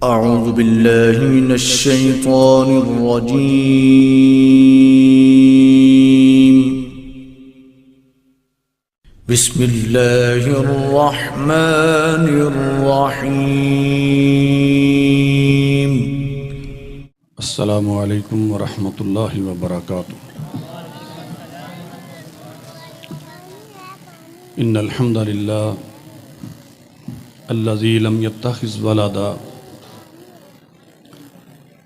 अऊज़ु बिल्लाहि मिनश शैतानिर रजीम। बिस्मिल्लाहिर रहमानिर रहीम। अस्सलामु अलैकुम व रहमतुल्लाहि व बरकातुहू। इन्नल हम्दुलिल्लाह अल्लज़ी लम यत्तखिज़ वलदा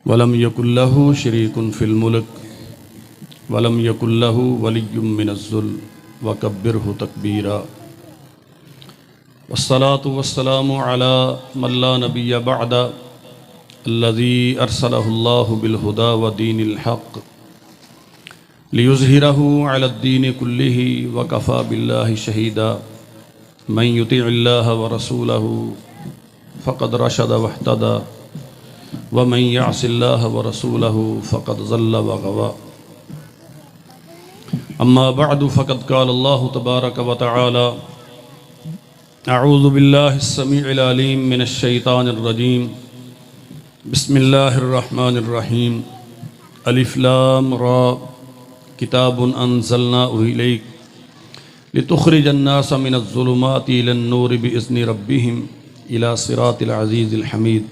वलम यकुल लहू शरीकुन फिल मुल्क वलम यकुल लहू वलिय्युम मिनज़्ज़ुल वकब्बिरहु तकबीरा। वस्सलातु वस्सलामु अला मन ला नबिय्य बअदा अल्लज़ी अरसलहुल्लाहु बिल हुदा व दीनिल हक़्क़ लियुज़हिरहु अलद्दीनि कुल्लिहि व कफ़ा बिल्लाहि शहीदा। मन युतिइल्लाह व रसूलहु फ़क़द रशद वहतदा व मन यअसिल्लाह व रसूलहु फ़क़द ज़ल्ल व गवा। अम्मा बअदु फ़क़द क़ाल अल्लाहु तबारक व तआला अऊज़ु बिल्लाहिस समीइल अलीम मिनश शैतानिर रजीम। बिस्मिल्लाहिर रहमानिर रहीम। अलिफ लाम रा किताबुन अंज़लनाहु इलैक लितुख़रिजन नास मिनज़्ज़ुलुमाति इलन नूरि बिइज़्नि रब्बिहिम इला सिरातिल अज़ीज़िल हमीद।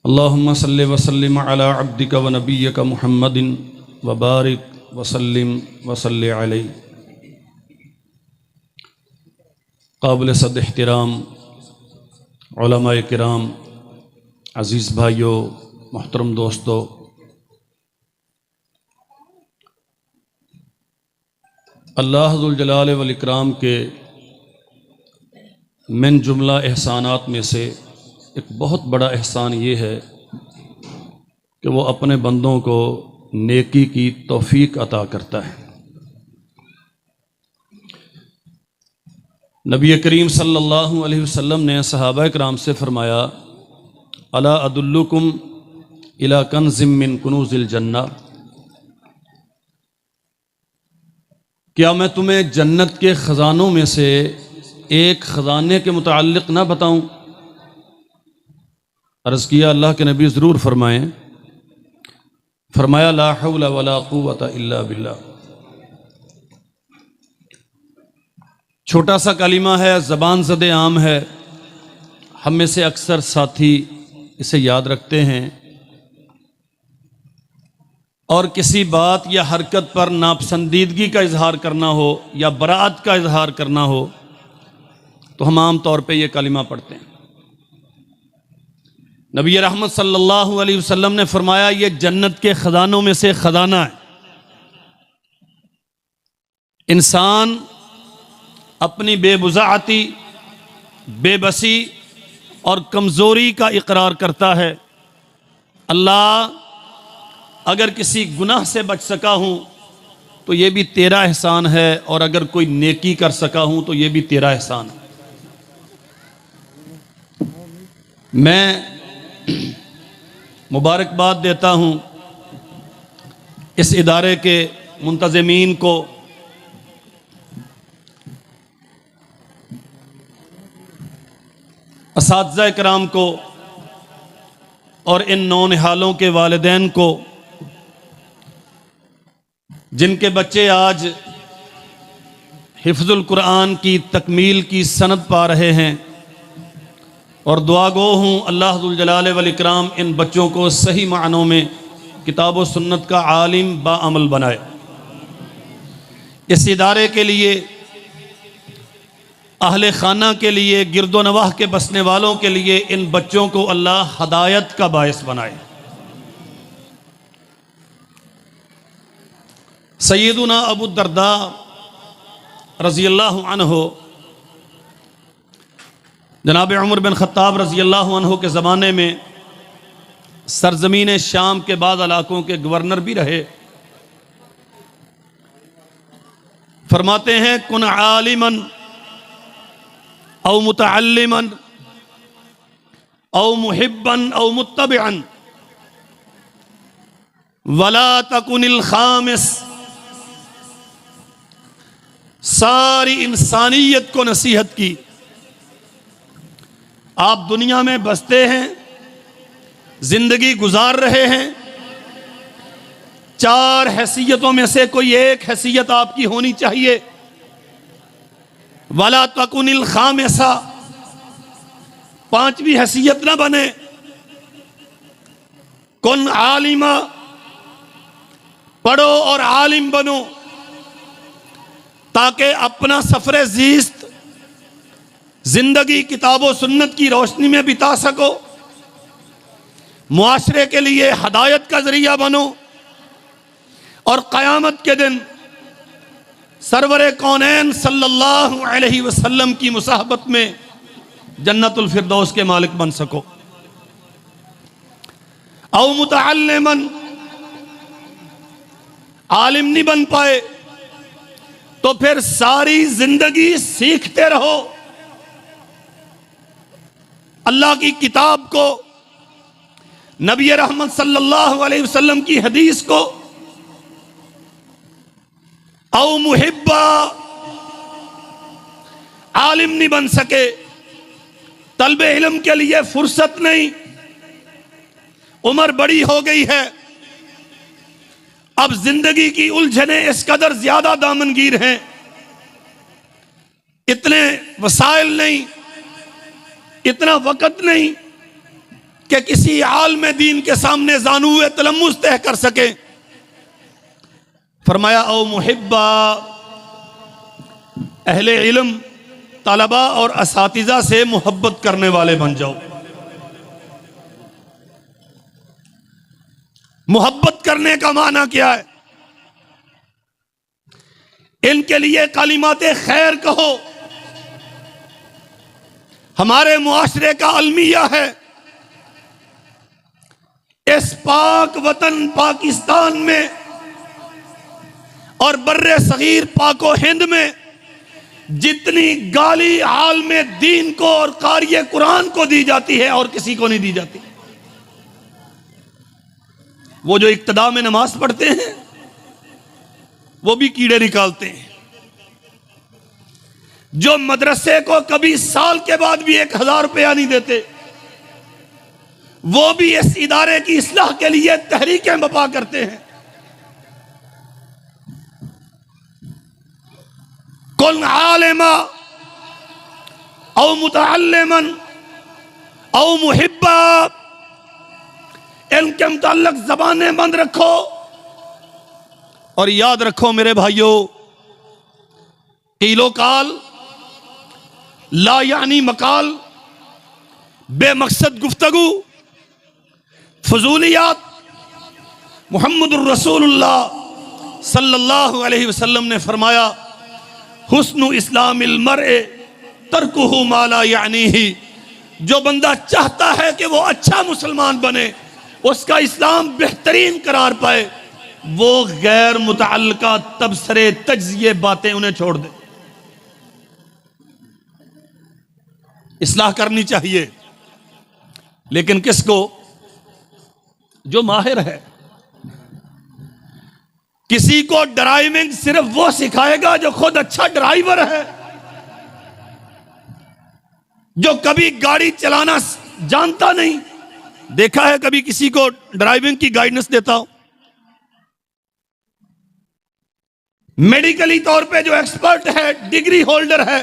अल्लाहुम्मा सल्लि व सल्लिम अला अब्दिका व नबिय्यिका मुहम्मदिन व बारिक व सल्लिम व सल्लि अलैहि। काबिल सद एहतराम उलमाए किराम, अज़ीज़ भाइयों, मोहतरम दोस्तों, अल्लाह ज़ुल जलाल वल इकराम के मिन जुमला एहसानात में से एक बहुत बड़ा एहसान ये है कि वो अपने बंदों को नेकी की तौफ़ीक अता करता है। नबी करीम सल्लल्लाहु अलैहि वसल्लम ने सहाबा किराम से फरमाया, अला अदुल्लुकुम इला कन्ज़िम मिन कुनूज़िल जन्ना, क्या मैं तुम्हें जन्नत के ख़ज़ानों में से एक ख़ज़ाने के मुताल्लिक़ ना बताऊं? अर्ज़ किया, अल्लाह के नबी ज़रूर फरमाएं। फरमाया, ला हौला वला कुव्वता इल्ला बिल्लाह। छोटा सा कलिमा है, ज़बान ज़दे आम है, हम में से अक्सर साथी इसे याद रखते हैं और किसी बात या हरकत पर नापसंदीदगी का इजहार करना हो या बराअत का इजहार करना हो तो हम आम तौर पे ये कलिमा पढ़ते हैं। नबी रहमत सल्लल्लाहु अलैहि वसल्लम ने फरमाया, ये जन्नत के खजानों में से खजाना है। इंसान अपनी बेबुज़ाअती, बेबसी और कमज़ोरी का इकरार करता है। अल्लाह, अगर किसी गुनाह से बच सका हूँ तो ये भी तेरा एहसान है, और अगर कोई नेकी कर सका हूँ तो ये भी तेरा एहसान है। मैं मुबारकबाद देता हूँ इस इदारे के मुंतज़मीन को, असातिज़ा किराम को और इन नौनिहालों के वालिदैन को, जिनके बच्चे आज हिफ्ज़ुल कुरान की तकमील की सनद पा रहे हैं, और दुआ गो हूँ अल्लाह ज़ुल जलाल वल इकराम इन बच्चों को सही मानों में किताब व सुन्नत का आलिम बाअमल बनाए। इस इदारे के लिए, अहले खाना के लिए, गिरदो नवाह के बसने वालों के लिए इन बच्चों को अल्लाह हदायत का बायस बनाए। सैयदुना अबू दरदा रज़ियल्लाहु अन्हु, जनाब उमर बिन ख़त्ताब रज़ियल्लाहु अन्हु के ज़माने में सरज़मीन शाम के बाद इलाकों के गवर्नर भी रहे। फरमाते हैं, कुन आलिमन औ मुतअल्लिमन औ मुहिब्बन औ मुत्तबिअन वला तकुनिल खामिस। सारी इंसानियत को नसीहत की, आप दुनिया में बसते हैं, जिंदगी गुजार रहे हैं, 4 हैसियतों में से कोई एक हैसियत आपकी होनी चाहिए। वला तकुनिल खामिसा, 5वीं हैसियत ना बने। कुन आलिमा, पढ़ो और आलिम बनो, ताकि अपना सफर जीस्त जिंदगी किताबों सुन्नत की रोशनी में बिता सको, मुआशरे के लिए हदायत का जरिया बनो और क़यामत के दिन सरवरे कौनैन सल्लल्लाहु अलैहि वसल्लम की मुसाहबत में जन्नतुल फिरदौस के मालिक बन सको। औ मुतअल्लिमन, आलिम नहीं बन पाए तो फिर सारी जिंदगी सीखते रहो, अल्लाह की किताब को, नबी रहमत सल्लल्लाहु अलैहि वसल्लम की हदीस को। औ मुहिब्बा, आलिम नहीं बन सके, तलबे इल्म के लिए फुर्सत नहीं, उम्र बड़ी हो गई है, अब जिंदगी की उलझने इस कदर ज्यादा दामनगीर हैं, इतने वसाइल नहीं, इतना वक़्त नहीं कि किसी आलिम दीन के सामने ज़ानुए तलम्मुस तय कर सके। फरमाया औ मुहिब्बा, अहले इल्म, तलबा और असातिज़ा से मोहब्बत करने वाले बन जाओ। मोहब्बत करने का माना क्या है? इनके लिए कलिमाते खैर कहो। हमारे मुआशरे का अलमिया है, इस पाक वतन पाकिस्तान में और बर्रे सगीर पाको हिंद में जितनी गाली आलमे दीन को और कारिये कुरान को दी जाती है और किसी को नहीं दी जाती। वो जो इक्तदा में नमाज पढ़ते हैं वो भी कीड़े निकालते हैं, जो मदरसे को कभी साल के बाद भी 1000 रुपया नहीं देते, वो भी इस इदारे की इस्लाह के लिए तहरीकें बपा करते हैं। कुल आलिमा औ मुतअल्लिमन औ मुहिब्बा, इनके मुताल्लिक ज़बानें बंद रखो और याद रखो मेरे भाइयों, कीलो काल, ला यानी मकाल, बेमकसद गुफ्तगू, फजूलियात, मुहम्मदुर रसूलुल्लाह सल्लल्लाहु अलैहि वसल्लम ने फरमाया, हुस्नु इस्लामिल मर्ए तरकुहु मा ला यानीही, जो बंदा चाहता है कि वो अच्छा मुसलमान बने, उसका इस्लाम बेहतरीन करार पाए, वो गैर मुतअल्लिका तबसरे तज्जिए बातें उन्हें छोड़ दे। इस्लाह करनी चाहिए, लेकिन किसको? जो माहिर है। किसी को ड्राइविंग सिर्फ वो सिखाएगा जो खुद अच्छा ड्राइवर है, जो कभी गाड़ी चलाना जानता नहीं। देखा है कभी किसी को ड्राइविंग की गाइडेंस देता हो? मेडिकली तौर पे जो एक्सपर्ट है, डिग्री होल्डर है,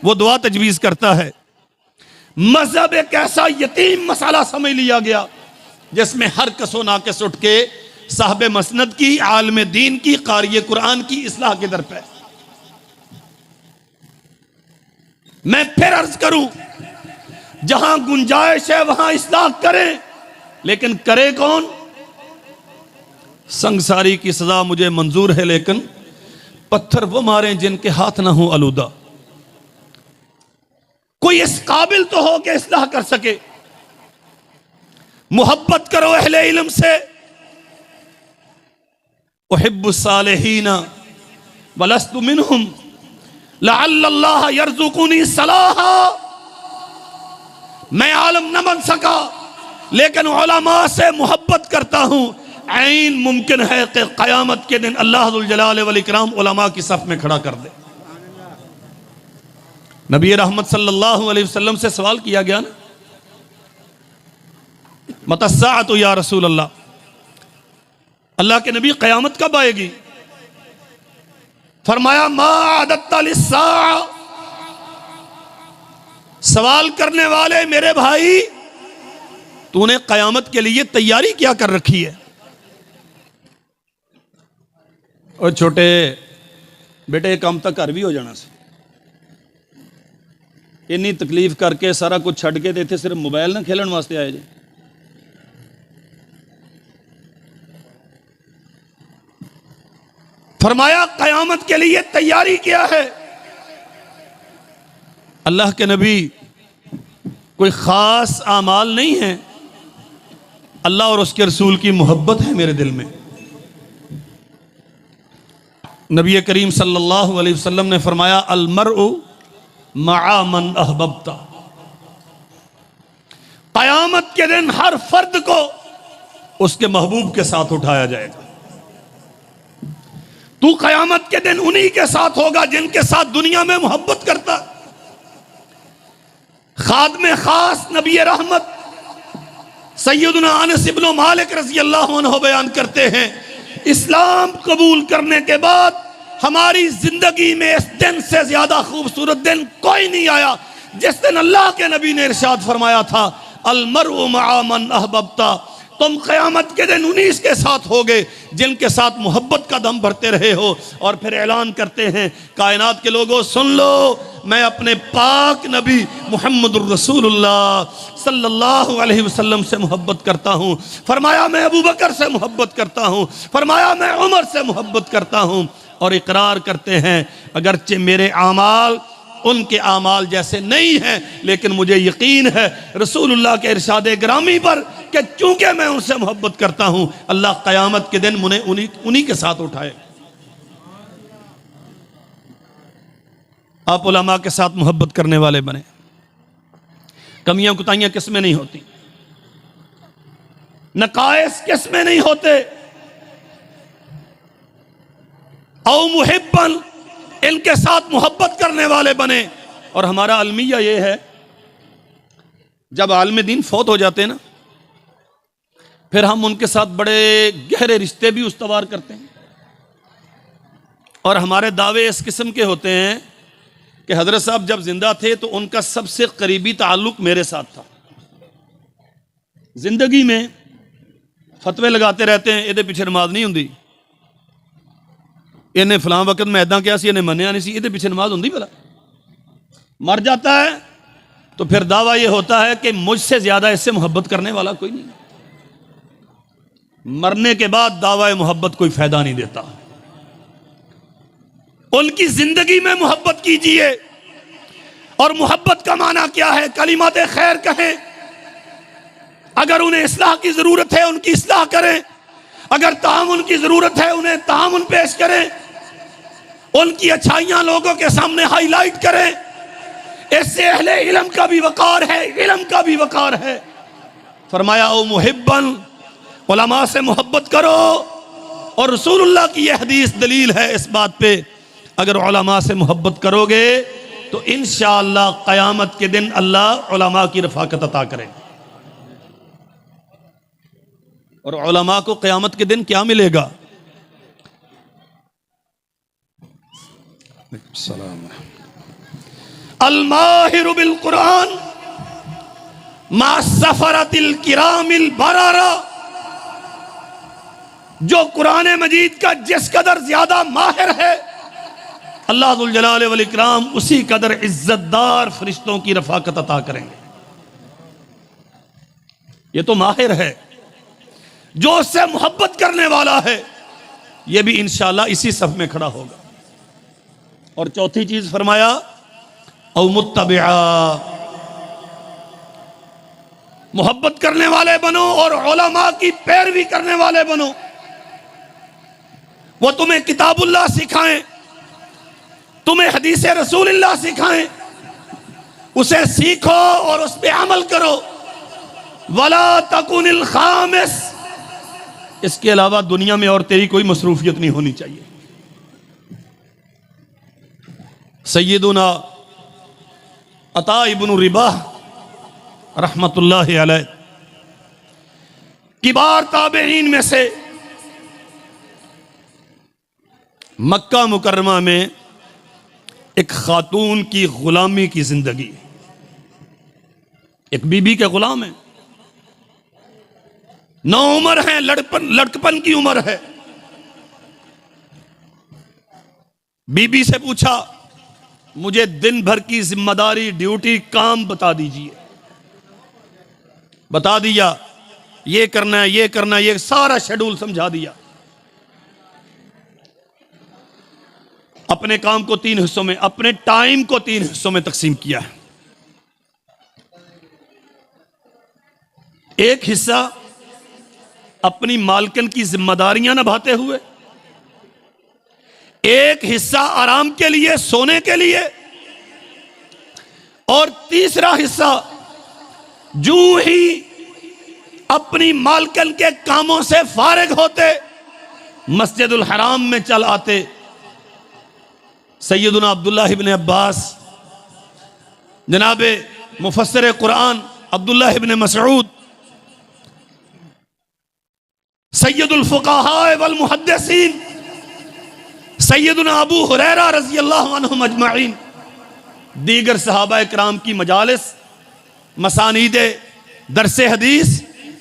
वो दुआ तजवीज करता है। मजहब एक ऐसा यतीम मसाला समझ लिया गया जिसमें हर कसो नाकस उठ के साहब मसनद की, आलिम दीन की, कारिये कुरान की इस्लाह के दर पे। मैं फिर अर्ज करूं, जहां गुंजाइश है वहां इस्लाह करें, लेकिन करे कौन? संगसारी की सजा मुझे मंजूर है, लेकिन पत्थर वो मारें जिनके हाथ ना हो आलूदा। कोई इस काबिल तो हो कि इस्लाह कर सके। मोहब्बत करो अहले इल्म से। उहिब्बुस सालिहीना वलस्तु मिनहुम लअल्लल्लाह यरज़ुकुनी सलाहा। मैं आलम न बन सका, लेकिन उलमा से मोहब्बत करता हूं। ऐन मुमकिन है कि क़यामत के दिन अल्लाह ज़ुल जलाल वल इकराम उलमा की सफ में खड़ा कर दे। नबी रहमत सल्लल्लाहु अलैहि वसल्लम से सवाल किया गया ना, मतस्साअतु या रसूल अल्लाह, अल्लाह के नबी क़यामत कब आएगी? फरमाया मा अदत्ता लिस्साअ, सवाल करने वाले मेरे भाई, तूने क़यामत के लिए तैयारी क्या कर रखी है? और छोटे बेटे काम तक घर भी हो जाना सी, इन्नी तकलीफ करके सारा कुछ छड़ के इत्थे सिर्फ मोबाइल ना खेलन वास्ते आए जी। फरमाया क़यामत के लिए तैयारी क्या है? अल्लाह के नबी कोई ख़ास आमाल नहीं है, अल्लाह और उसके रसूल की मोहब्बत है मेरे दिल में। नबी करीम सल्लल्लाहु अलैहि वसल्लम ने फरमाया अल मरउ मआ मन अहबब्ता, क़यामत के दिन हर फर्द को उसके महबूब के साथ उठाया जाएगा। तू क़यामत के दिन उन्हीं के साथ होगा जिनके साथ दुनिया में मोहब्बत करता। खादमे खास नबी रहमत सैयदना अनस इब्न मालिक रज़ी अल्लाहु अन्हु बयान करते हैं, इस्लाम कबूल करने के बाद हमारी जिंदगी में इस दिन से ज्यादा खूबसूरत दिन कोई नहीं आया जिस दिन अल्लाह के नबी ने इरशाद फरमाया था अल मरउ मआ मन अहबब्ता, तुम क़यामत के दिन उन्हीं के साथ होगे जिनके साथ मोहब्बत का दम भरते रहे हो। और फिर ऐलान करते हैं कायनात के लोगों सुन लो, मैं अपने पाक नबी मुहम्मदुर रसूलुल्लाह सल्लल्लाहु अलैहि वसल्लम से मोहब्बत करता हूँ। फरमाया मैं अबू बकर से मोहब्बत करता हूँ, फरमाया मैं उमर से मोहब्बत करता हूँ। और इकरार करते हैं अगरचे मेरे आमाल उनके आमाल जैसे नहीं हैं, लेकिन मुझे यकीन है रसूलुल्लाह के इरशाद ग्रामी पर कि चूंकि मैं उनसे मोहब्बत करता हूं, अल्लाह क़यामत के दिन मुझे उन्हीं के साथ उठाए। आप उलमा के साथ मोहब्बत करने वाले बने, कमियां कुताइयां किसमें नहीं होती, नकाइस किसमें नहीं होते। औ मुहिब्बन, इनके साथ मोहब्बत करने वाले बने। और हमारा अलमिया ये है, जब आलिम दीन फौत हो जाते हैं ना, फिर हम उनके साथ बड़े गहरे रिश्ते भी उस्तवार करते हैं। और हमारे दावे इस किस्म के होते हैं कि हजरत साहब जब जिंदा थे तो उनका सबसे करीबी ताल्लुक मेरे साथ था। जिंदगी में फतवे लगाते रहते हैं, ये पीछे नमाज नहीं होंगी, इन्हें फलां वक्त मैं इदा कहा, इन्हें मनिया नहीं सी, ये पीछे नमाज होंगी भला। मर जाता है तो फिर दावा यह होता है कि मुझसे ज्यादा इससे मोहब्बत करने वाला कोई नहीं। मरने के बाद दावा मोहब्बत कोई फायदा नहीं देता। उनकी जिंदगी में मोहब्बत कीजिए। और मोहब्बत का माना क्या है? कलिमात खैर कहें, अगर उन्हें इस्लाह की जरूरत है उनकी इस्लाह करें, अगर तामुन की जरूरत है उन्हें तामुन पेश करें, उनकी अच्छाइयां लोगों के सामने हाईलाइट करें। इससे अहले इल्म का भी वकार है, इल्म का भी वकार है। फरमाया ओ मुहिब्बन, उलमा से मोहब्बत करो। और रसूलुल्लाह की यह हदीस दलील है इस बात पे, अगर उलमा से मोहब्बत करोगे तो इंशाअल्लाह क़यामत के दिन अल्लाह उलमा की रफ़ाकत अता करेंगे। और उलमा को क़यामत के दिन क्या मिलेगा? अल माहिरु बिल कुरान मा सफरतिल किरामिल बरारा, जो कुरान मजीद का जिस कदर ज्यादा माहिर है, अल्लाह जुल जलाल वल इकराम उसी कदर इज्जतदार फरिश्तों की रफ़ाकत अता करेंगे। ये तो माहिर है। जो उससे मोहब्बत करने वाला है यह भी इंशाअल्लाह इसी सफ में खड़ा होगा। और चौथी चीज फरमाया औ मुत्तबिआ, मोहब्बत करने वाले बनो और उलमा की पैरवी करने वाले बनो। वो तुम्हें किताबुल्लाह सिखाएं, तुम्हें हदीस रसूलुल्लाह सिखाएं, उसे सीखो और उस पर अमल करो। वला तकुनिल खामिस, इसके अलावा दुनिया में और तेरी कोई मसरूफियत नहीं होनी चाहिए। सैयदुना अता इब्न रिबाह रहमतुल्लाहि अलैह किबार ताबईन में से, मक्का मुकर्रमा में एक खातून की गुलामी की जिंदगी, एक बीबी के गुलाम है, नौ उम्र है, लड़कपन की उम्र है। बीबी से पूछा, मुझे दिन भर की जिम्मेदारी, ड्यूटी, काम बता दीजिए। बता दिया, ये करना है, ये करना है, ये सारा शेड्यूल समझा दिया। अपने काम को 3 हिस्सों में, अपने टाइम को 3 हिस्सों में तकसीम किया है। एक हिस्सा अपनी मालकिन की जिम्मेदारियां निभाते हुए, एक हिस्सा आराम के लिए, सोने के लिए, और तीसरा हिस्सा जूं ही अपनी मालकिन के कामों से फारिग होते मस्जिदुल हराम में चल आते। सैयदुना अब्दुल्लाह इब्न अब्बास, जनाबे मुफस्सिर कुरान अब्दुल्लाह इब्न मसऊद, सैयदुल फुकाहा वल मुहद्दिसीन सैयदुना अबू हुरैरा रज़ियल्लाहु अन्हुम अजमईन, दीगर सहाबा किराम की मजालिस, मसानीदे दरसे हदीस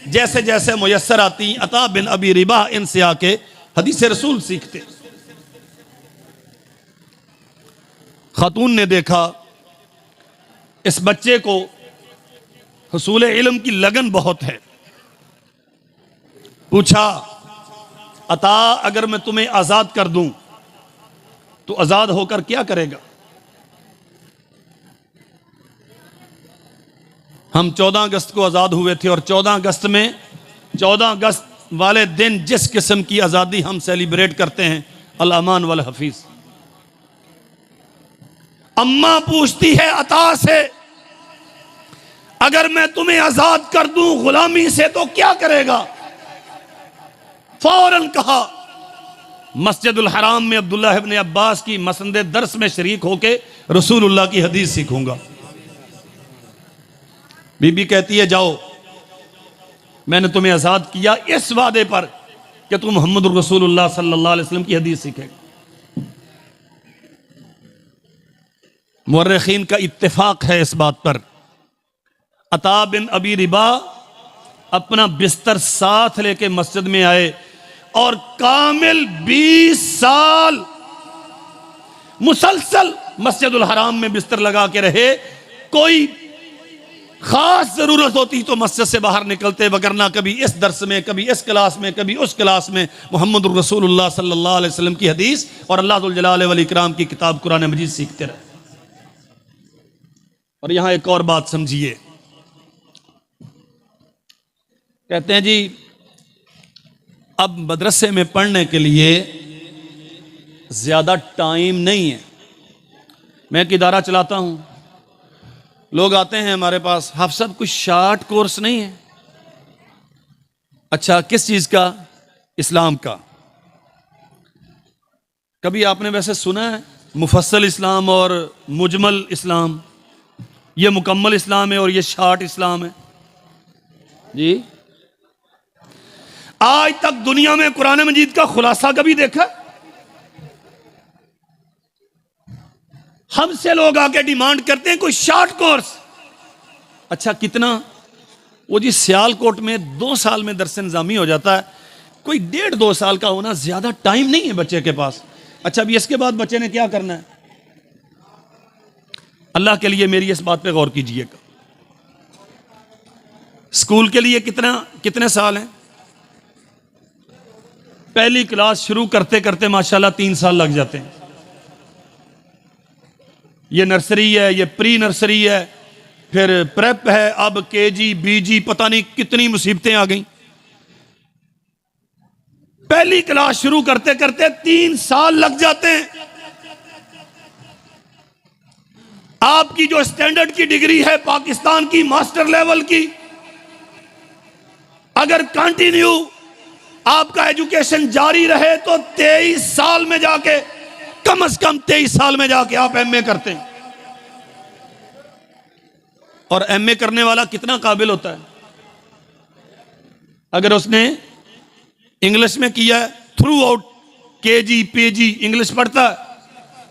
जैसे जैसे मुयस्सर आती, अता बिन अबी रिबाह इनसे आके हदीस रसूल सीखते। खातून ने देखा इस बच्चे को हुसूल इल्म की लगन बहुत है। पूछा, अता अगर मैं तुम्हें आजाद कर दूं तो आजाद होकर क्या करेगा? हम 14 अगस्त को आजाद हुए थे और 14 अगस्त वाले दिन जिस किस्म की आजादी हम सेलिब्रेट करते हैं, अल अमान वल हफीज। अम्मा पूछती है अता से, अगर मैं तुम्हें आजाद कर दूं गुलामी से तो क्या करेगा? फौरन कहा, मस्जिदुल हराम में अब्दुल्लाह इब्न अब्बास की मसंदे दर्स में शरीक होके रसूलुल्लाह की हदीस सीखूंगा। बीबी कहती है, जाओ, मैंने तुम्हें आजाद किया इस वादे पर कि तुम मोहम्मद रसूलुल्लाह सल्लल्लाहु अलैहि वसल्लम की हदीस सीखेगा। मुअर्रिखीन का इत्तेफाक है इस बात पर। अता बिन अबी रिबा अपना बिस्तर साथ लेके मस्जिद में आए और कामिल 20 साल मुसलसल मस्जिदुल हराम में बिस्तर लगा के रहे। कोई खास जरूरत होती तो मस्जिद से बाहर निकलते, वगरना कभी इस दर्स में, कभी इस क्लास में, कभी उस क्लास में मोहम्मद रसूलुल्लाह सल्लल्लाहु अलैहि वसल्लम की हदीस और अल्लाह जुल जलाल वल इकराम की किताब कुरान मजीद सीखते रहे। और यहां एक और बात समझिए, कहते हैं जी अब मदरसे में पढ़ने के लिए ज्यादा टाइम नहीं है। मैं एक इदारा चलाता हूं, लोग आते हैं हमारे पास, हाफ़िज़ साहब कुछ शॉर्ट कोर्स नहीं है? अच्छा, किस चीज का? इस्लाम का। कभी आपने वैसे सुना है मुफस्सल इस्लाम और मुजमल इस्लाम? ये मुकम्मल इस्लाम है और ये शॉर्ट इस्लाम है जी। आज तक दुनिया में कुरान मजीद का खुलासा कभी देखा? हमसे लोग आके डिमांड करते हैं कोई शॉर्ट कोर्स। अच्छा, कितना? वो जी सियालकोट में 2 साल में दरस निजामी हो जाता है। कोई 1.5-2 साल का होना, ज्यादा टाइम नहीं है बच्चे के पास। अच्छा, अभी इसके बाद बच्चे ने क्या करना है? अल्लाह के लिए मेरी इस बात पे गौर कीजिएगा। स्कूल के लिए कितने साल हैं? पहली क्लास शुरू करते करते माशाल्लाह 3 साल लग जाते हैं। ये नर्सरी है, ये प्री नर्सरी है, फिर प्रेप है, अब केजी, बीजी, पता नहीं कितनी मुसीबतें आ गई। पहली क्लास शुरू करते करते 3 साल लग जाते हैं। आपकी जो स्टैंडर्ड की डिग्री है पाकिस्तान की मास्टर लेवल की, अगर कंटिन्यू आपका एजुकेशन जारी रहे तो 23 साल में जाके, कम से कम 23 साल में जाके आप एमए करते हैं। और एमए करने वाला कितना काबिल होता है? अगर उसने इंग्लिश में किया है, through out KG PG English पढ़ता है,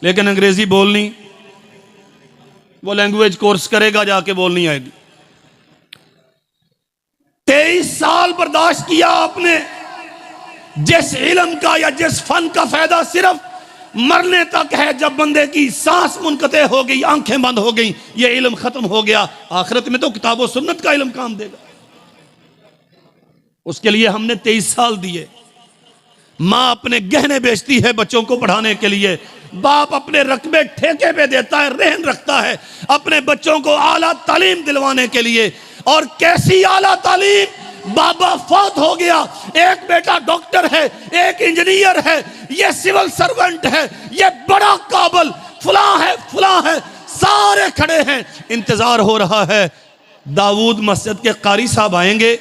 लेकिन अंग्रेजी बोलनी, वो लैंग्वेज कोर्स करेगा, जाके बोलनी आएगी। 23 साल बर्दाश्त किया आपने, जिस इल्म का या जिस फन का फायदा सिर्फ मरने तक है, जब बंदे की सांस मुनकते हो गई, आंखें बंद हो गई, ये इल्म खत्म हो गया, आखिरत में तो किताब और सुन्नत का इल्म काम देगा। उसके लिए हमने 23 साल दिए। मां अपने गहने बेचती है बच्चों को पढ़ाने के लिए, बाप अपने रकबे ठेके पे देता है, रहन रखता है अपने बच्चों को आला तालीम दिलवाने के लिए। और कैसी आला तालीम, बाबा फौत हो गया, एक बेटा डॉक्टर है, एक इंजीनियर है, ये सिविल सर्वेंट है, ये बड़ा काबल फलां है, सारे खड़े हैं, इंतजार हो रहा है दाऊद मस्जिद के कारी साहब आएंगे,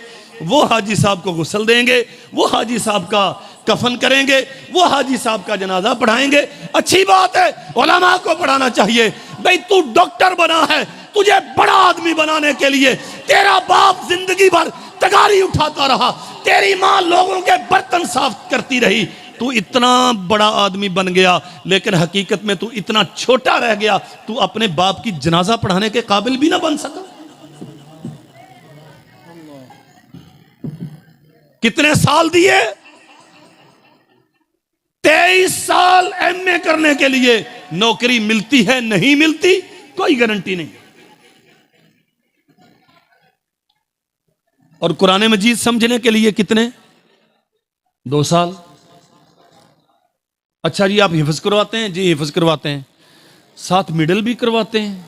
वो हाजी साहब को गुस्ल देंगे, वो हाजी साहब का कफन करेंगे, वो हाजी साहब का जनाजा पढ़ाएंगे। अच्छी बात है, उलमा को पढ़ाना चाहिए। भाई तू डॉक्टर बना है, तुझे बड़ा आदमी बनाने के लिए तेरा बाप जिंदगी भर तगारी उठाता रहा, तेरी मां लोगों के बर्तन साफ करती रही, तू इतना बड़ा आदमी बन गया, लेकिन हकीकत में तू इतना छोटा रह गया, तू अपने बाप की जनाजा पढ़ाने के काबिल भी ना बन सका। कितने साल दिए? 23 साल एमए करने के लिए। नौकरी मिलती है नहीं मिलती कोई गारंटी नहीं। और कुरान मजीद समझने के लिए कितने? 2 साल। अच्छा जी, आप हिफ्ज करवाते हैं? जी हिफ्ज करवाते हैं, साथ मिडल भी करवाते हैं।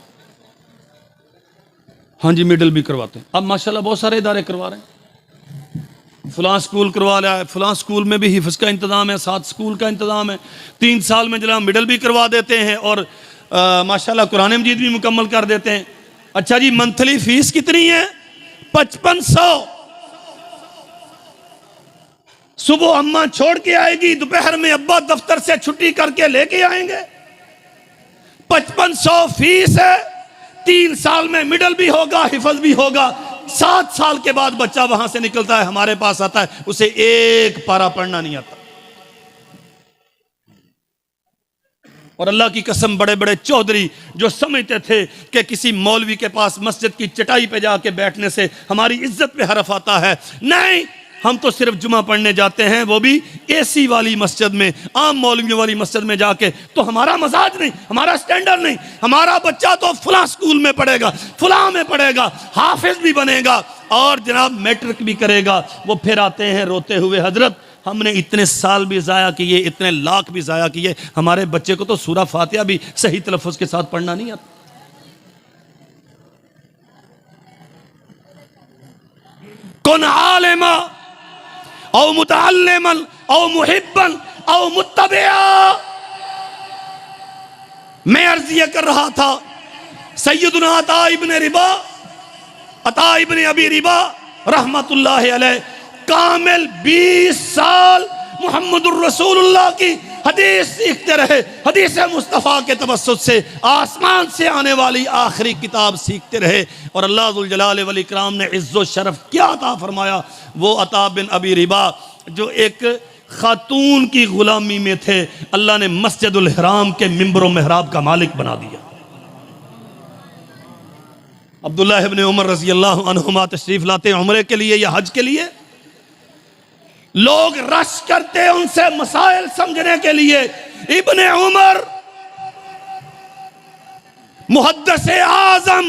हाँ जी, मिडल भी करवाते हैं। अब माशाल्लाह बहुत सारे इदारे करवा रहे हैं। फलां स्कूल करवा रहा है, फलां स्कूल में भी हिफ्ज का इंतजाम है, साथ स्कूल का इंतजाम है। 3 साल में जनाब मिडल भी करवा देते हैं और माशाल्लाह कुरान मजीद भी मुकम्मल कर देते हैं। अच्छा जी, मंथली फीस कितनी है? 5500। सुबह अम्मा छोड़ के आएगी, दोपहर में अब्बा दफ्तर से छुट्टी करके लेके आएंगे। 5500 फीस है। 3 साल में मिडल भी होगा, हिफज भी होगा। 7 साल के बाद बच्चा वहां से निकलता है, हमारे पास आता है, उसे एक पारा पढ़ना नहीं आता। और अल्लाह की कसम, बड़े बड़े चौधरी जो समझते थे कि किसी मौलवी के पास मस्जिद की चटाई पे जाके बैठने से हमारी इज्जत पे हरफ आता है, नहीं, हम तो सिर्फ जुमा पढ़ने जाते हैं, वो भी एसी वाली मस्जिद में, आम मौलवियों वाली मस्जिद में जाके, तो हमारा मजाज नहीं, हमारा स्टैंडर्ड नहीं, हमारा बच्चा तो फलां स्कूल में पढ़ेगा, फलां में पढ़ेगा, हाफिज भी बनेगा और जनाब मैट्रिक भी करेगा। वो फिर आते हैं रोते हुए, हजरत हमने इतने साल भी ज़ाया किए, इतने लाख भी ज़ाया किए, हमारे बच्चे को तो सूरा फातिहा भी सही तलफ़्फ़ुज़ के साथ पढ़ना नहीं आता। कुन आलिमा औ मुतअल्लिमन औ मुहिब्बन औ मुत्तबिया। मैं अर्ज़ ये कर रहा था, सैयदुना अता इब्न अबी रिबा रहमतुल्लाहि अलैह कामिल 20 साल मुहम्मदुर रसूलुल्लाह की हदीस सीखते रहे। हदीस मुस्तफ़ा के तवस्सुत से आसमान से आने वाली आखिरी किताब सीखते रहे। और अल्लाह ज़ुल जलाल वल इकराम ने इज़्ज़ो शरफ क्या अता फरमाया। वो अता बिन अबी रिबा जो एक खातून की गुलामी में थे, अल्लाह ने मस्जिदुल हराम के मिंबर व मेहराब का मालिक बना दिया। अब्दुल्ला इब्न उमर रज़ी अल्लाहु अन्हुमा तशरीफ लाते उम्रे के लिए या हज के लिए, लोग रश करते उनसे मसाइल समझने के लिए। इब्ने उमर मुहद्दिस आज़म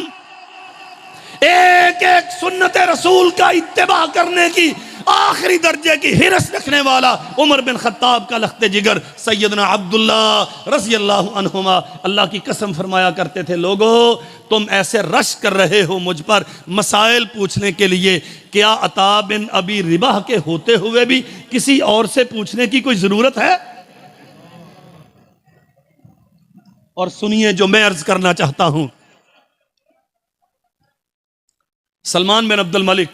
एक एक सुन्नत रसूल का इत्तिबा करने की आखिरी दर्जे की हिरस रखने वाला उमर बिन खत्ताब का लख्ते जिगर सैयदना अब्दुल्ला रज़ी अल्लाहु अन्हुमा अल्लाह की कसम फरमाया करते थे, लोगों तुम ऐसे रश कर रहे हो मुझ पर मसाइल पूछने के लिए, क्या अता बिन अबी रिबा के होते हुए भी किसी और से पूछने की कोई जरूरत है? और सुनिए जो मैं अर्ज करना चाहता हूं, सलमान बिन अब्दुल मलिक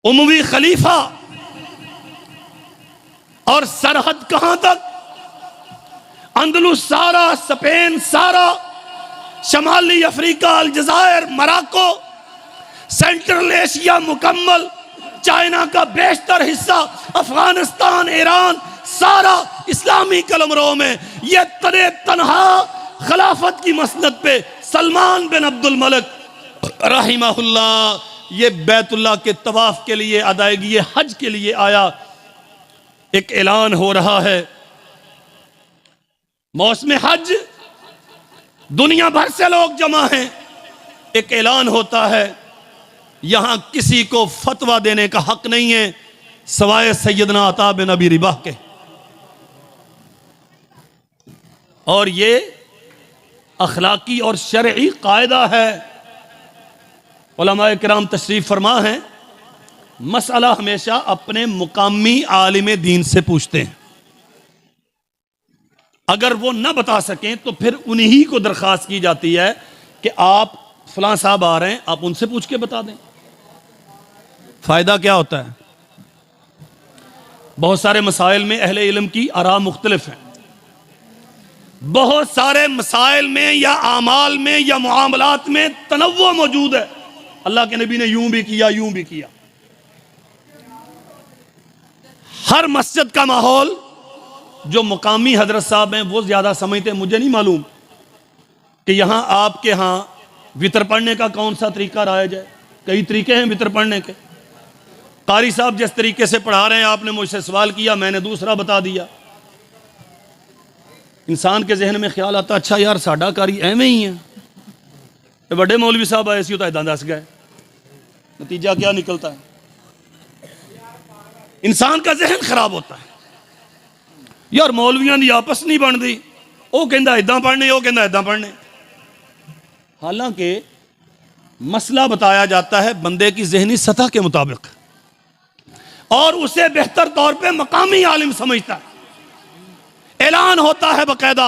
उमवी खलीफा, और सरहद कहां तक? अंदलुस सारा, स्पेन सारा, शमाली अफ्रीका, अलजायर, मोरक्को, सेंट्रल एशिया मुकम्मल, चाइना का बेशतर हिस्सा, अफगानिस्तान, ईरान, सारा इस्लामी कलमरों में यह तने तनहा खिलाफत की मसनद पे सलमान बिन अब्दुल मलिक रहिमहुल्लाह ये बैतुल्लाह के तवाफ के लिए, अदायगी ये हज के लिए आया। एक ऐलान हो रहा है, मौसम हज, दुनिया भर से लोग जमा हैं। एक ऐलान होता है, यहां किसी को फतवा देने का हक नहीं है सवाए सैयदना अता बिन अबी रिबाह के। और ये अखलाकी और शरई कायदा है। उलमाए किराम तशरीफ फरमा है, मसला हमेशा अपने मुकामी आलिम दीन से पूछते हैं। अगर वो ना बता सकें तो फिर उन्हीं को दरख्वास्त की जाती है कि आप फलां साहब आ रहे हैं, आप उनसे पूछ के बता दें। फायदा क्या होता है? बहुत सारे मसाइल में अहले इल्म की आरा मुख्तलिफ हैं। बहुत सारे मसाइल में या आमाल में या मुआमलात में तनव्वुर मौजूद है। अल्लाह के नबी ने यूं भी किया, यूं भी किया। हर मस्जिद का माहौल जो मुकामी हजरत साहब हैं वो ज्यादा समझते हैं। मुझे नहीं मालूम कि यहां आपके यहां वितर पढ़ने का कौन सा तरीका राइज है। कई तरीके हैं वितर पढ़ने के। कारी साहब जिस तरीके से पढ़ा रहे हैं, आपने मुझसे सवाल किया, मैंने दूसरा बता दिया। इंसान के जहन में ख्याल आता, अच्छा यार साडा कारी एवें ही है। बड़े मौलवी साहब आए सी तो इदां दस गए, नतीजा क्या निकलता है? इंसान का जहन खराब होता है। यार मौलवियां दी आपस नहीं बनती, वो कहंदा इदां पढ़ने, वो कहंदा इदां पढ़ने। हालांकि मसला बताया जाता है बंदे की जहनी सतह के मुताबिक, और उसे बेहतर तौर पे मकामी आलिम समझता है। ऐलान होता है बकायदा,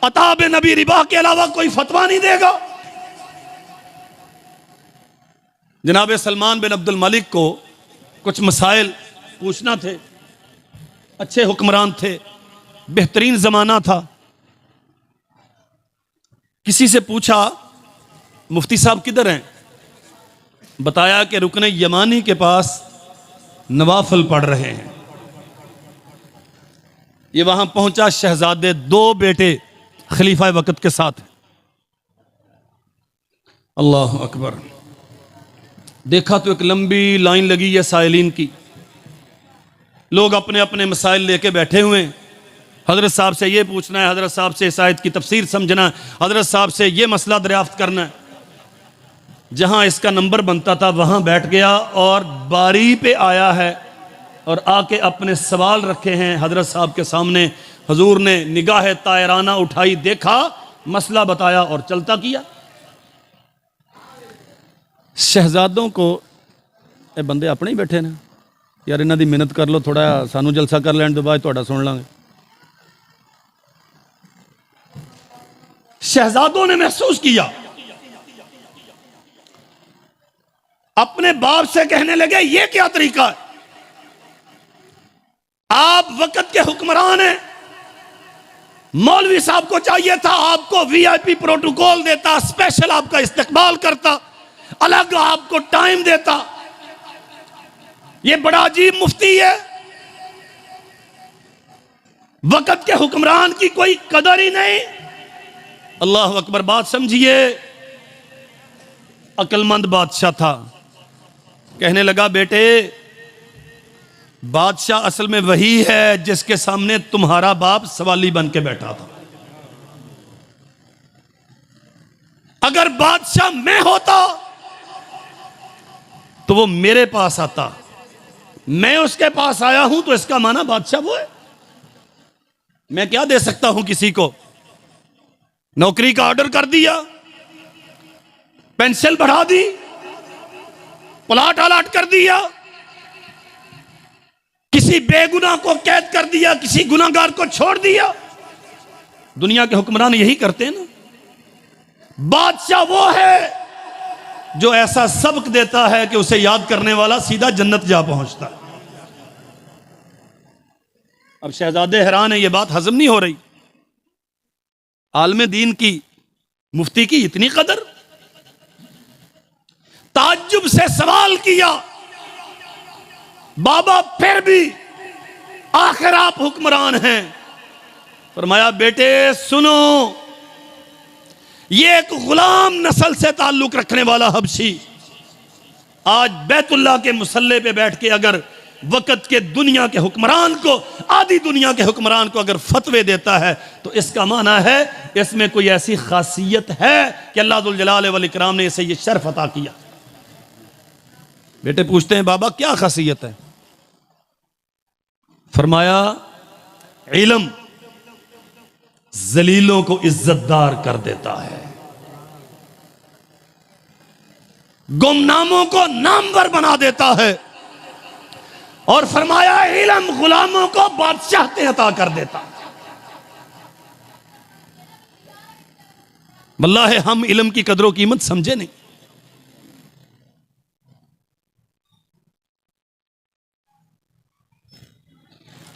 अता बिन अबी रिबाह के अलावा कोई फतवा नहीं देगा। जनाब सलमान बिन अब्दुल मलिक को कुछ मसाइल पूछना थे। अच्छे हुक्मरान थे, बेहतरीन जमाना था। किसी से पूछा, मुफ्ती साहब किधर हैं? बताया कि रुकने यमानी के पास नवाफिल पढ़ रहे हैं। ये वहां पहुंचा, शहजादे, दो बेटे खलीफा वक्त के साथ। अल्लाह अकबर। देखा तो एक लंबी लाइन लगी है साइलिन की। लोग अपने अपने मसाइल लेके बैठे हुए हैं। हजरत साहब से ये पूछना है, हजरत साहब से इस आयत की तफसीर समझना है, हजरत साहब से ये मसला दरियाफ्त करना है। जहां इसका नंबर बनता था वहां बैठ गया और बारी पे आया है और आके अपने सवाल रखे हैं हजरत साहब के सामने। हजूर ने निगाह तायराना उठाई, देखा, मसला बताया और चलता किया। शहजादों को ये बंदे अपने ही बैठे ने, यार इन्हां दी मिहनत कर लो, थोड़ा सानू जलसा कर लैण दो, बाद तुहाडा सुन लांगे। शहजादों ने महसूस किया, अपने बाप से कहने लगे, ये क्या तरीका है? आप वक्त के हुक्मरान हैं। मौलवी साहब को चाहिए था आपको वीआईपी प्रोटोकॉल देता, स्पेशल आपका इस्तकबाल करता, अलग आपको टाइम देता। ये बड़ा अजीब मुफ्ती है। वक्त के हुक्मरान की कोई कदर ही नहीं। अल्लाह अकबर। बात समझिए। अक्लमंद बादशाह था। कहने लगा, बेटे बादशाह असल में वही है जिसके सामने तुम्हारा बाप सवाली बन के बैठा था। अगर बादशाह मैं होता तो वो मेरे पास आता, मैं उसके पास आया हूं तो इसका माना बादशाह वो है। मैं क्या दे सकता हूं किसी को? नौकरी का ऑर्डर कर दिया, पेंशन बढ़ा दी, प्लाट अलाट कर दिया, किसी बेगुनाह को कैद कर दिया, किसी गुनाहगार को छोड़ दिया। दुनिया के हुक्मरान यही करते हैं ना। बादशाह वो है जो ऐसा सबक देता है कि उसे याद करने वाला सीधा जन्नत जा पहुंचता है। अब शहजादे हैरान है, ये बात हजम नहीं हो रही। आलम दीन की मुफ्ती की इतनी कदर। ताज्जुब से सवाल किया, बाबा फिर भी आखिर आप हुक्मरान हैं। फरमाया बेटे सुनो, ये एक गुलाम नस्ल से ताल्लुक रखने वाला हबशी आज बैतुल्लाह के मुसल्ले पे बैठ के अगर वक़्त के दुनिया के हुक्मरान को, आधी दुनिया के हुक्मरान को अगर फतवे देता है तो इसका माना है इसमें कोई ऐसी खासियत है कि अल्लाह जुल जलाल वल इकराम ने इसे ये शर्फ अता किया। बेटे पूछते हैं बाबा क्या खासियत है? फरमाया इल्म जलीलों को इज्जतदार कर देता है, गुमनामों को नामवर बना देता है, और फरमाया इल्म गुलामों को बादशाहतें अता कर देता है। वल्लाहि हम इल्म की कदर व कीमत समझे नहीं।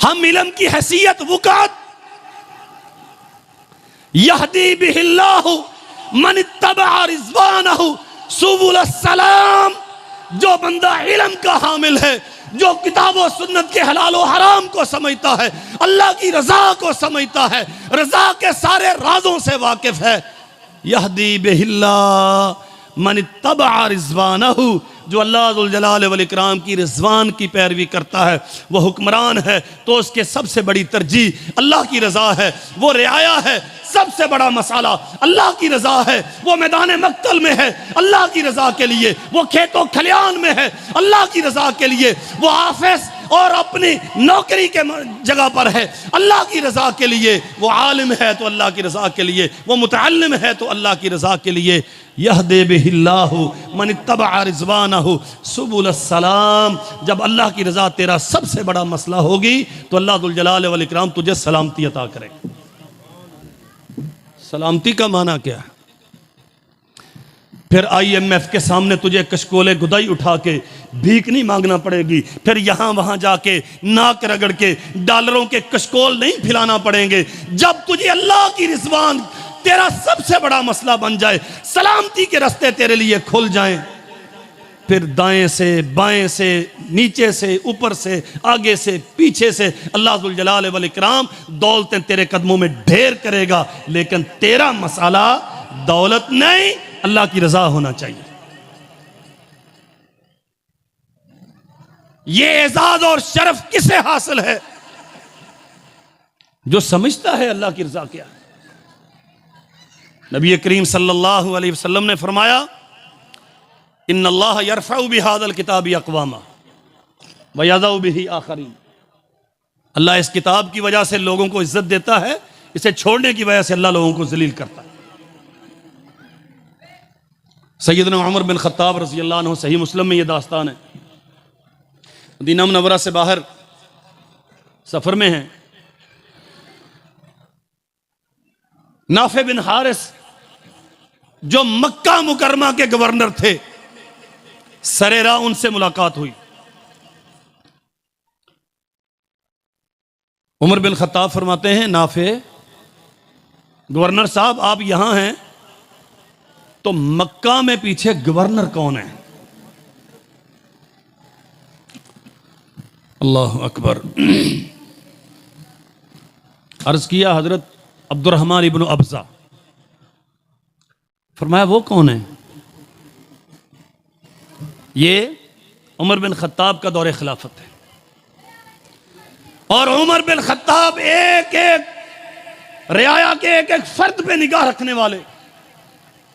हम इल्म की हैसियत वुकात यहदी बिहिल्लाहु मन इत्तबा रिज़वानहु सुबुल सलाम, जो बंदा इल्म का हामिल है, जो किताब और सुन्नत के हलाल और हराम को समझता है, अल्लाह की रजा को समझता है, रजा के सारे राजों से वाकिफ है, यहदी बिहिल्लाह मन इत्तबा रिज़वानहु, जो अल्लाह जुल जलाल वल इकराम की रिज़वान की पैरवी करता है वह हुक्मरान है, तो उसके सबसे बड़ी तरजीह अल्लाह की रजा है, वो रियाया है। सबसे बड़ा मसाला अल्लाह की रजा है, वो मैदान मक्तल में है अल्लाह की रजा के लिए, वो खेतों खलियान में है अल्लाह की रजा के लिए, वो आफिस और अपनी नौकरी के जगह पर है अल्लाह की रजा के लिए, वो आलिम है तो अल्लाह की रजा के लिए, वो मुतअल्लिम है तो अल्लाह की रजा के लिए। यहदी बिहिल्लाहु मन इत्तबा रिज़वानहु सुबुल सलाम, जब अल्लाह की रजा तेरा सबसे बड़ा मसला होगी तो अल्लाह जुल जलाल वल इकराम तुझे सलामती अता करेगा। सलामती का माना क्या है? फिर IMF के सामने तुझे कशकोले गुदाई उठा के भीख नहीं मांगना पड़ेगी, फिर यहां वहां जाके नाक रगड़ के डॉलरों के कशकोल नहीं फिलाना पड़ेंगे। जब तुझे अल्लाह की रिज़वान तेरा सबसे बड़ा मसला बन जाए, सलामती के रास्ते तेरे लिए खुल जाएं, फिर दाएं से बाएं से नीचे से ऊपर से आगे से पीछे से अल्लाह जुल जलाल वल इकराम दौलतें तेरे कदमों में ढेर करेगा, लेकिन तेरा मसाला दौलत नहीं अल्लाह की रजा होना चाहिए। ये एजाज और शरफ किसे हासिल है? जो समझता है अल्लाह की रजा क्या है। नबी करीम सल्लल्लाहु अलैहि वसल्लम ने फरमाया इन्नल्लाह यरफ़उ बिहाज़ल किताबि अक़वामा व यज़उ बिही आख़रीन, अल्लाह इस किताब की वजह से लोगों को इज्जत देता है, इसे छोड़ने की वजह से अल्लाह लोगों को जलील करता है। सैयदना उमर बिन ख़त्ताब रज़ी अल्लाह अन्हु, सही मुस्लिम में यह दास्तान है, मदीना मुनव्वरा से बाहर सफ़र में हैं, नाफे बिन हारिस जो मक्का मुकरमा के गवर्नर थे, सरेरा उनसे मुलाकात हुई। उमर बिन खत्ताब फरमाते हैं नाफे गवर्नर साहब आप यहां हैं तो मक्का में पीछे गवर्नर कौन है? अल्लाह अकबर। अर्ज किया हजरत अब्दुर्रहमान इब्न अब्जा। फरमाया वो कौन है? ये उमर बिन खत्ताब का दौरे खिलाफत है, और उमर बिन खत्ताब एक एक रियाया के एक एक फर्द पे निगाह रखने वाले,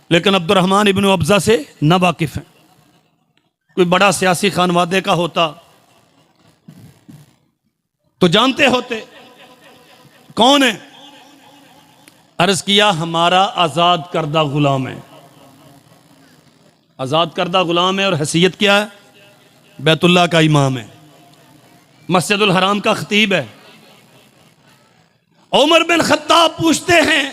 लेकिन अब्दुर्रहमान इब्न अब्जा से ना वाकिफ हैं। कोई बड़ा सियासी खानवादे का होता तो जानते होते कौन है। अर्ज किया हमारा आजाद करदा गुलाम है। आजाद करदा गुलाम है और हैसियत क्या है? बैतुल्लाह का इमाम है, मस्जिदुल हराम का खतीब है। उमर बिन खत्ताब पूछते हैं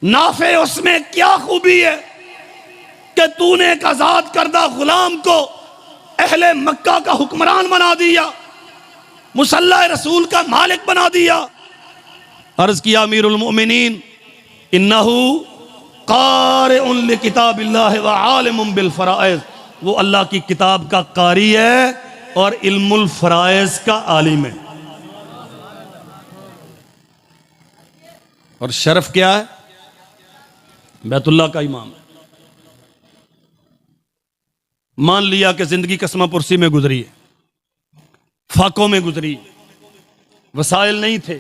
नाफे उसमें क्या खूबी है कि तूने एक आजाद करदा गुलाम को अहले मक्का का हुक्मरान बना दिया, मुसल्ला रसूल का मालिक बना दिया। अर्ज किया अमीरुल मोमिनीन इन्नहु क़ारिउन लिकिताबिल्लाह व आलिमुन बिल फ़राइज़, वो अल्लाह की किताब का कारी है और इल्मुल फ़राइज़ का आलिम है। और शरफ क्या है? बैतुल्लाह का इमाम है। मान लिया कि जिंदगी कसमा पुरसी में गुजरी है, फाकों में गुजरी, वसाइल नहीं थे,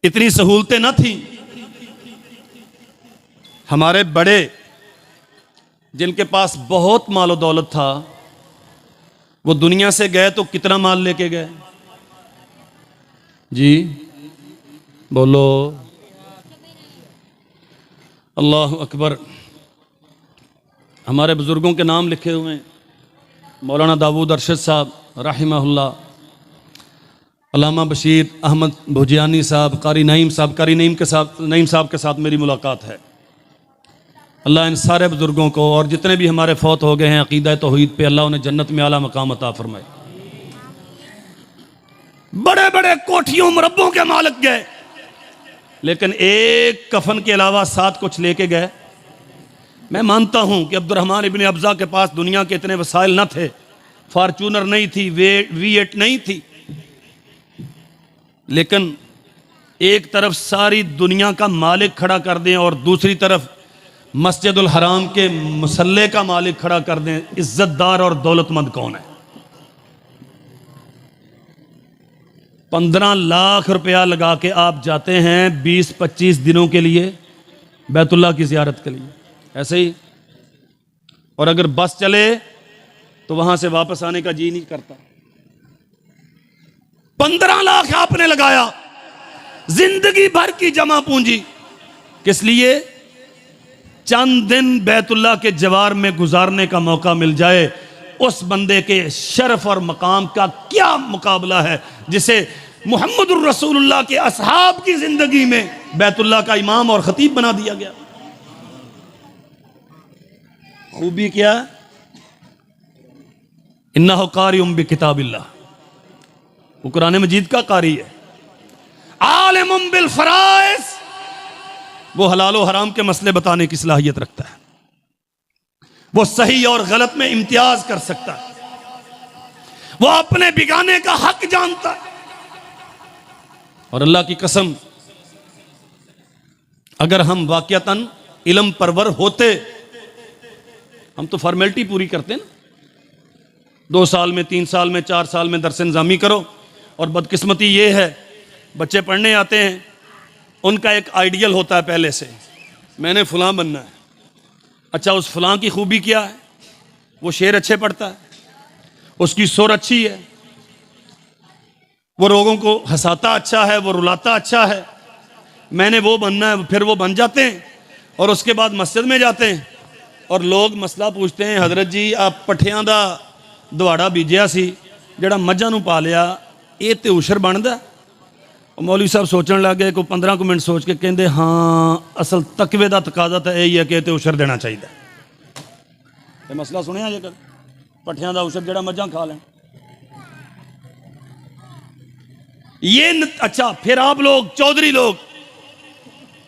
इतनी सहूलतें न थी। हमारे बड़े जिनके पास बहुत मालो दौलत था, वो दुनिया से गए तो कितना माल लेके गए? जी बोलो, अल्लाह अकबर। हमारे बुजुर्गों के नाम लिखे हुए हैं, मौलाना दाऊद अरशद साहब रहिमहुल्लाह, अल्लामा बशीर अहमद भुजियानी साहब, कारी नईम साहब। कारी नईम साहब के साथ मेरी मुलाकात है। अल्लाह इन सारे बुजुर्गों को और जितने भी हमारे फौत हो गए हैं अकीदा तौहीद पे, अल्लाह उन्हें जन्नत में आला मकाम अता फरमाए। बड़े बड़े कोठियों मुरब्बों के मालिक गए, लेकिन एक कफन के अलावा साथ कुछ लेके गए। मैं मानता हूं कि अब्दुर्रहमान इब्ने अब्जा के पास दुनिया के इतने वसाइल न थे, फॉर्चूनर नहीं थी, V8 नहीं थी, लेकिन एक तरफ सारी दुनिया का मालिक खड़ा कर दें और दूसरी तरफ मस्जिदुल हराम के मुसल्ले का मालिक खड़ा कर दें, इज्जतदार और दौलतमंद कौन है? 15 लाख रुपया लगा के आप जाते हैं 20-25 दिनों के लिए बैतुल्लाह की ज़ियारत के लिए, ऐसे ही। और अगर बस चले तो वहां से वापस आने का जी नहीं करता। 15 लाख आपने लगाया, जिंदगी भर की जमा पूंजी, किस लिए? चंद दिन बैतुल्लाह के जवार में गुजारने का मौका मिल जाए। उस बंदे के शरफ और मकाम का क्या मुकाबला है जिसे मुहम्मदुर रसूलुल्लाह के असहाब की जिंदगी में बैतुल्लाह का इमाम और खतीब बना दिया गया। खूबी क्या? इन्नहु क़ारिउन बि किताबिल्लाह, वो कुरान मजीद का कारी है। आलिमुन बिल फ़राइज़, वो हलाल और हराम के मसले बताने की सलाहियत रखता है, वो सही और गलत में इम्तियाज कर सकता है, वो अपने बिगाने का हक जानता है। और अल्लाह की कसम, अगर हम वाकयातन इल्म परवर होते, हम तो फॉर्मेलिटी पूरी करते ना, 2 साल में, 3 साल में, 4 साल में दरस निज़ामी करो। और बदकिस्मती ये है, बच्चे पढ़ने आते हैं, उनका एक आइडियल होता है पहले से, मैंने फलां बनना है। अच्छा, उस फलां की खूबी क्या है? वो शेर अच्छे पढ़ता है, उसकी सुर अच्छी है, वो लोगों को हंसाता अच्छा है, वो रुलाता अच्छा है, मैंने वो बनना है। फिर वो बन जाते हैं और उसके बाद मस्जिद में जाते हैं और लोग मसला पूछते हैं, हजरत जी आप पठियां दा दवाड़ा बीजिया सी, जड़ा मझां नूं पा लिया, ये तो उशर बनदा? मौलवी साहब सोचने लग गए, को 15 मिनट सोच के कहते, हाँ असल तकवे का तकाजा तो यही है कि तो उशर देना चाहिए। ये मसला सुनिया जेकर पठियां का उशर जड़ा मझां खा लें ये। अच्छा, फिर आप लोग चौधरी लोग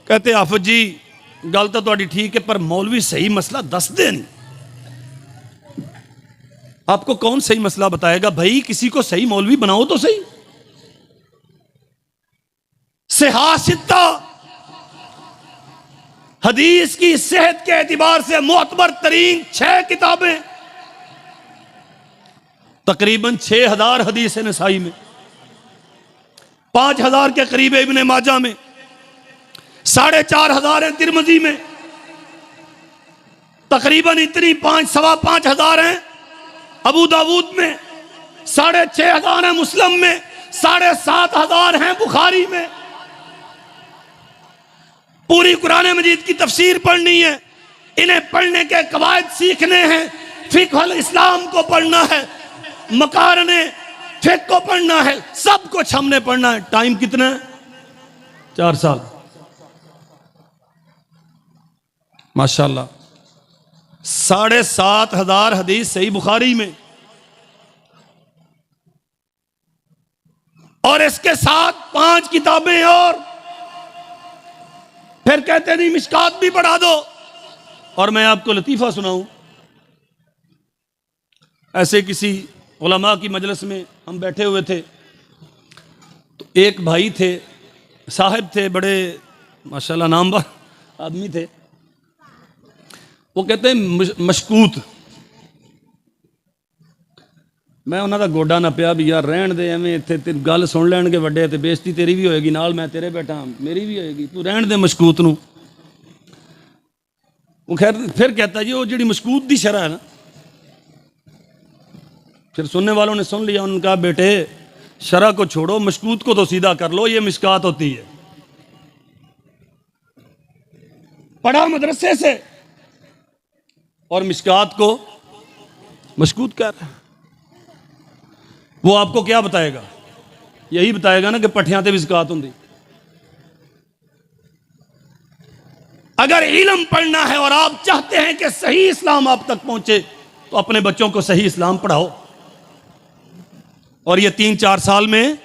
कहते हाफिज जी गल तो तुहाडी ठीक है, पर मौलवी सही मसला दस दे नहीं। आपको कौन सही मसला बताएगा भाई? किसी को सही मौलवी बनाओ तो सही। सिहासिता हदीस की सेहत के एतबार से मुअतबर तरीन 6 किताबें, तकरीबन 6000 हदीस है नसाई में, 5000 के करीब है इब्ने माजा में, 4500 है तिरमिजी में, तकरीबन इतनी 5-5.25 हैं अबू दाऊद में, 6500 है मुस्लिम में, 7500 हैं बुखारी में। पूरी कुरान मजीद की तफसीर पढ़नी है, इन्हें पढ़ने के कवायद सीखने हैं, फिक़्हुल इस्लाम को पढ़ना है, मकारने फिक़्ह को पढ़ना है, सब कुछ हमने पढ़ना है। टाइम कितना है? 4 साल। माशाल्लाह 7500 हदीस सही बुखारी में, और इसके साथ 5 किताबें और फिर कहते नहीं मिशकात भी पढ़ा दो। और मैं आपको लतीफ़ा सुनाऊं, ऐसे किसी उलमा की मजलिस में हम बैठे हुए थे, तो एक भाई थे, साहिब थे, बड़े माशाल्लाह नामवर आदमी थे। वो कहते हैं मशकूत। मैं उन्होंने गोडा नप्या भी यार रहन दे, एवं इतने गल सुन लैणगे वड्डे ते बेइज्जती तेरी भी होएगी, नाल मैं तेरे बैठा मेरी भी होएगी, तू रहन दे मशकूत नूं। वो खैर फिर कहता जी वो जी मशकूत दी शरह है ना। फिर सुनने वालों ने सुन लिया, उन्होंने कहा बेटे शरह को छोड़ो, मशकूत को तो सीधा कर लो, ये मिशकात होती है। पढ़ा मदरसे से और मिशकात को मशकूत कर रहा है। वो आपको क्या बताएगा? यही बताएगा ना कि पठियां ते मिशकात होंदी। अगर इल्म पढ़ना है और आप चाहते हैं कि सही इस्लाम आप तक पहुंचे, तो अपने बच्चों को सही इस्लाम पढ़ाओ। और ये 3-4 साल में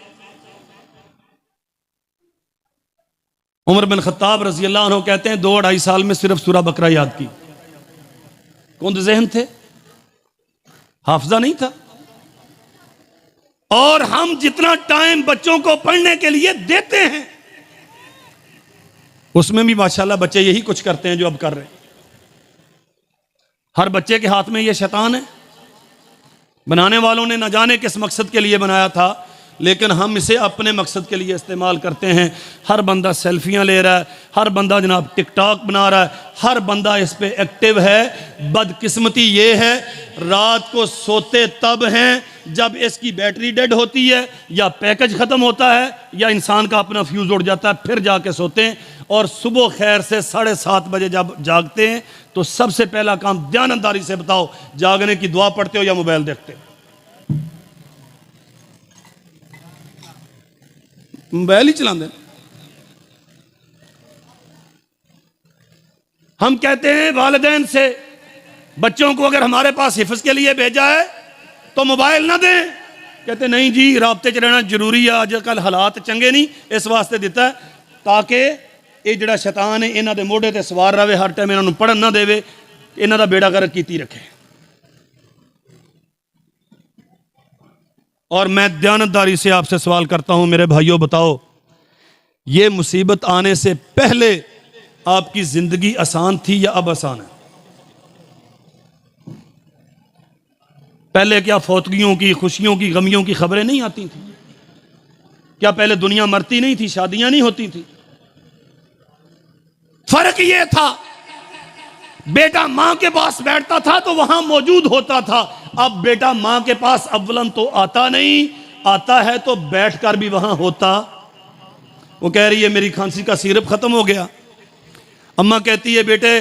उमर बिन खत्ताब रजी अल्लाह अन्हु कहते हैं 2-2.5 साल में सिर्फ सूरह बकरा याद की। कुंद ज़हन थे, हाफजा नहीं था। और हम जितना टाइम बच्चों को पढ़ने के लिए देते हैं, उसमें भी माशाल्लाह बच्चे यही कुछ करते हैं जो अब कर रहे हैं। हर बच्चे के हाथ में यह शैतान है। बनाने वालों ने न जाने किस मकसद के लिए बनाया था, लेकिन हम इसे अपने मकसद के लिए इस्तेमाल करते हैं। हर बंदा सेल्फियां ले रहा है, हर बंदा जनाब टिकटॉक बना रहा है, हर बंदा इस पे एक्टिव है। बदकिस्मती ये है, रात को सोते तब हैं जब इसकी बैटरी डेड होती है, या पैकेज ख़त्म होता है, या इंसान का अपना फ्यूज़ उड़ जाता है, फिर जाके सोते हैं। और सुबह खैर से 7:30 बजे जब जागते हैं, तो सबसे पहला काम ध्यानदारी से बताओ, जागने की दुआ पढ़ते हो या मोबाइल देखते हो? मोबाइल ही चलाते। हम कहते हैं वालिदैन से बच्चों को अगर हमारे पास हिफ्ज के लिए भेजा है तो मोबाइल ना दें। कहते नहीं जी राब्ते च रहना जरूरी है, आजकल हालात चंगे नहीं, इस वास्ते दिता है ताकि ये जिहड़ा शैतान है इन्हां दे मोढे ते सवार रहे, हर टाइम इन्हां नूं पढ़न ना देवे, इन्हां दा बेड़ा गर्क कीती रखे। और मैं दयानतदारी से आपसे सवाल करता हूं मेरे भाइयों, बताओ ये मुसीबत आने से पहले आपकी जिंदगी आसान थी या अब आसान है? पहले क्या फौतगियों की, खुशियों की, गमियों की खबरें नहीं आती थी? क्या पहले दुनिया मरती नहीं थी, शादियां नहीं होती थी? फर्क यह था बेटा मां के पास बैठता था तो वहां मौजूद होता था। अब बेटा मां के पास अव्वलन तो आता नहीं, आता है तो बैठकर भी वहां होता। वो कह रही है मेरी खांसी का सिरप खत्म हो गया, अम्मा कहती है बेटे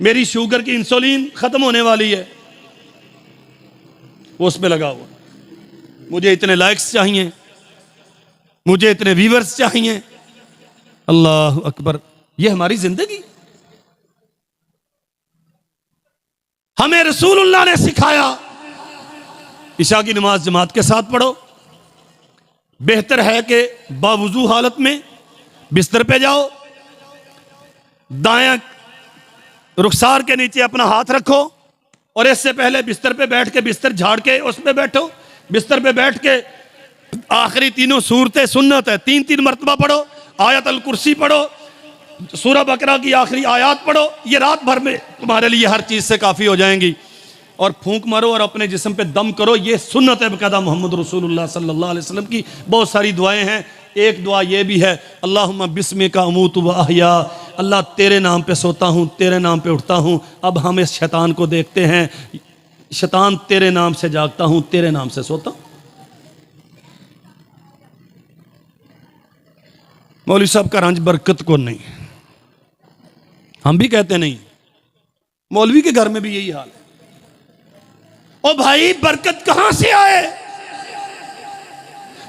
मेरी शुगर की इंसुलिन खत्म होने वाली है, वो उस पे लगा हुआ, मुझे इतने लाइक्स चाहिए, मुझे इतने व्यूअर्स चाहिए। अल्लाह अकबर, ये हमारी जिंदगी। हमें रसूलुल्लाह ने सिखाया इशा की नमाज जमात के साथ पढ़ो। बेहतर है कि बावुजू हालत में बिस्तर पे जाओ, दायां रुखसार के नीचे अपना हाथ रखो और इससे पहले बिस्तर पे बैठ के बिस्तर झाड़ के उस पे बैठो। बिस्तर पे बैठ के आखिरी 3 सूरतें सुन्नत है, 3-3 मरतबा पढ़ो। आयत अल कुर्सी पढ़ो, सूरह बकरा की आखिरी आयत पढ़ो। ये रात भर में तुम्हारे लिए हर चीज से काफी हो जाएंगी। और फूंक मारो और अपने जिस्म पे दम करो, ये सुन्नत है बकायदा मोहम्मद रसूलुल्लाह सल्लल्लाहु अलैहि वसल्लम की। बहुत सारी दुआएं हैं, एक दुआ ये भी है अल्लाहुम्मा बिस्मिका अमूतु व अहया, अल्लाह तेरे नाम पे सोता हूँ, तेरे नाम पे उठता हूँ। अब हम इस शैतान को देखते हैं, शैतान तेरे नाम से जागता हूँ, तेरे नाम से सोता हूँ। मौलवी साहब का रंज बरकत को नहीं, हम भी कहते नहीं, मौलवी के घर में भी यही हाल है। ओ भाई बरकत कहां से आए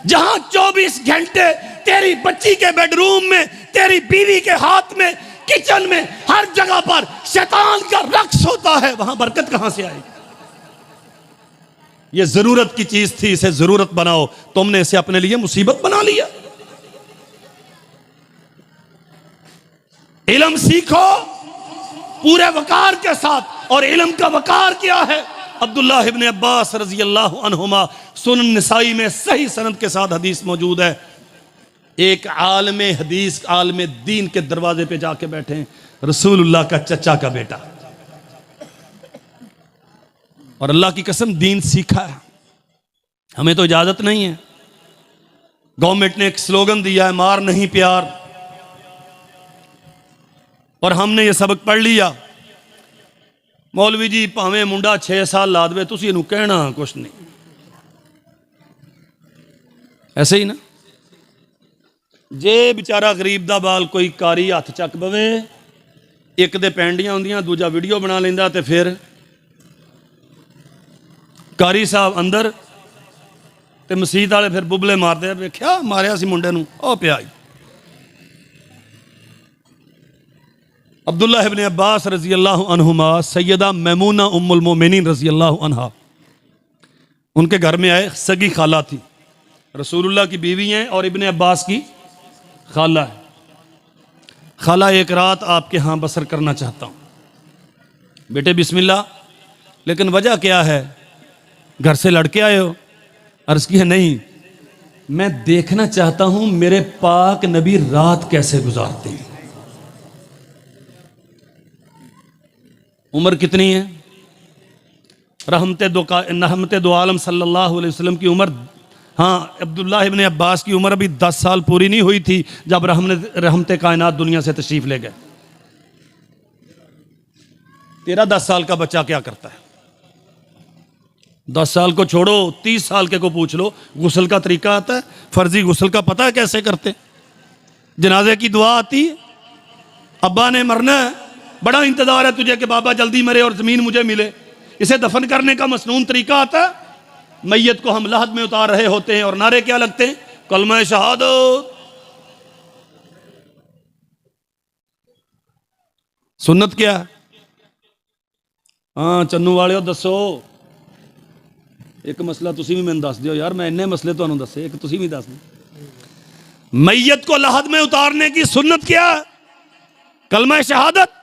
जहां 24 घंटे तेरी बच्ची के बेडरूम में, तेरी बीवी के हाथ में, किचन में, हर जगह पर शैतान का रक्स होता है, वहां बरकत कहां से आएगी? यह जरूरत की चीज थी, इसे जरूरत बनाओ, तुमने इसे अपने लिए मुसीबत बना लिया। इल्म सीखो पूरे वकार के साथ। और इल्म का वकार क्या है? अब्दुल्लाह इब्न अब्बास रजी अल्लाह अन्हुमा, सुनन निसाई में सही सनद के साथ हदीस मौजूद है, एक आलम हदीस आलम दीन के दरवाजे पे जाके बैठे हैं, रसूलुल्लाह का चचा का बेटा, और अल्लाह की कसम दीन सीखा है। हमें तो इजाजत नहीं है, गवर्नमेंट ने एक स्लोगन दिया है, मार नहीं प्यार, और हमने ये सबक पढ़ लिया। मौलवी जी भावें मुंडा 6 साल ला दे, तुसी इहनूं कहना कुछ नहीं, ऐसे ही ना। जे बेचारा गरीब दा बाल कोई कारी हथ चक पवे, एक दे पैंडियां होंदियां, दूजा वीडियो बना लेंदा, ते फिर कारी साहब अंदर ते मसीत वाले फिर बुबले मारदे, वेख्या मारिया सी मुंडे नूं, ओ पिया। अब्दुल्लाह इब्न अब्बास रजी अल्लाह अन्हुमा, सैयदा मैमूना उम्मुल मोमिनीन रजी अल्लाह अन्हा, उनके घर में आए। सगी खाला थी, रसूलुल्लाह की बीवी हैं और इब्न अब्बास की खाला है। खाला, एक रात आपके यहाँ बसर करना चाहता हूँ। बेटे बिस्मिल्लाह, लेकिन वजह क्या है? घर से लड़के आए हो? अर्ज की है नहीं, मैं देखना चाहता हूँ मेरे पाक नबी रात कैसे गुजारते हैं। उम्र कितनी है? रहमते दो आलम सल्लल्लाहु अलैहि वसल्लम की उम्र, हाँ, अब्दुल्लाह इब्न अब्बास की उम्र अभी 10 साल पूरी नहीं हुई थी जब रहमते कायनात दुनिया से तशरीफ ले गए। तेरा 10 साल का बच्चा क्या करता है? 10 साल को छोड़ो, 30 साल के को पूछ लो, गुस्ल का तरीका आता है? फर्जी गुस्ल का पता है कैसे करते? जनाजे की दुआ आती है, अब्बा ने मरना है, बड़ा इंतजार है तुझे कि बाबा जल्दी मरे और जमीन मुझे मिले, इसे दफन करने का मसनून तरीका आता है? मैयत को हम लहद में उतार रहे होते हैं और नारे क्या लगते हैं? कलमा शहादत। सुन्नत क्या है? हाँ चन्नू वाले दसो, एक मसला तुसी भी मैंने दस दियो यार, मैं इन्ने मसले तुहानू दसे, एक तुसी भी दस दो। मैयत को लहद में उतारने की सुन्नत क्या है? कलमा शहादत।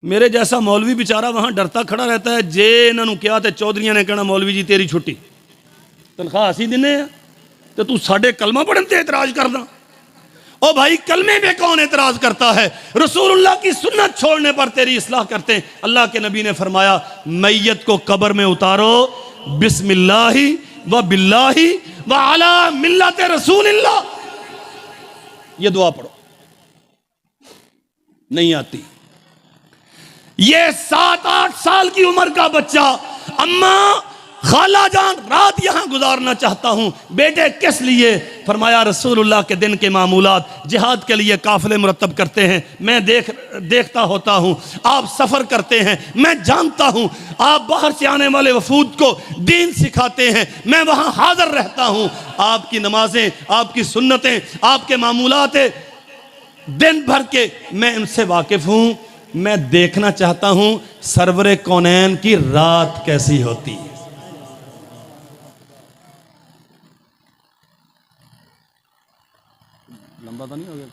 मेरे जैसा मौलवी बेचारा वहां डरता खड़ा रहता है, जे इन्होंने क्या तो चौधरिया ने कहना मौलवी जी तेरी छुट्टी, तनख्वाह असी दिने तो तू साडे कलमा पढ़न ते एतराज करदा। ओ भाई, कलमे में कौन एतराज करता है? रसूलुल्लाह की सुन्नत छोड़ने पर तेरी इस्लाह करते हैं। अल्लाह के नबी ने फरमाया, मैयत को कब्र में उतारो बिस्मिल्लाहि व बिल्लाहि व अला मिल्लत रसूलिल्लाह, ये दुआ पढ़ो। नहीं आती। ये 7-8 साल की उम्र का बच्चा, अम्मा खाला जान रात यहां गुजारना चाहता हूं। बेटे किस लिए? फरमाया रसूलुल्लाह के दिन के मामूलात, जिहाद के लिए काफिले मुरतब करते हैं, मैं देखता होता हूं। आप सफर करते हैं, मैं जानता हूं। आप बाहर से आने वाले वफूद को दीन सिखाते हैं, मैं वहां हाजिर रहता हूं। आपकी नमाजें, आपकी सुन्नतें, आपके मामूलात दिन भर के मैं इनसे वाकिफ हूं। मैं देखना चाहता हूं सरवरे कौनैन की रात कैसी होती है। लंबा तो नहीं हो गया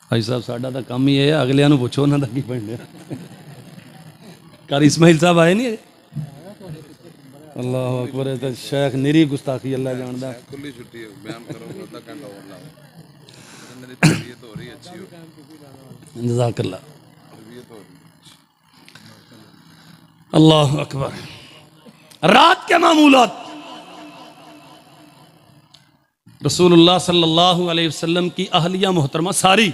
भाई साहब? साडा तो काम ही है, अगलियां नूं पुछो उन्हां दा की बन रहा। कारी इस्माइल साहब आए नहीं? अल्लाह अकबर, है तो शेख निरी गुस्ताखी अल्लाह जानदा। खुली छुट्टी है, बयान करो आधा घंटा और लाओ, मेरी तबीयत हो रही अच्छी हो। जज़ाकल्लाह। अल्लाह अकबर। रात के मामूलात रसूलुल्लाह सल्लल्लाहु अलैहि वसल्लम की अहलिया मोहतरमा सारी,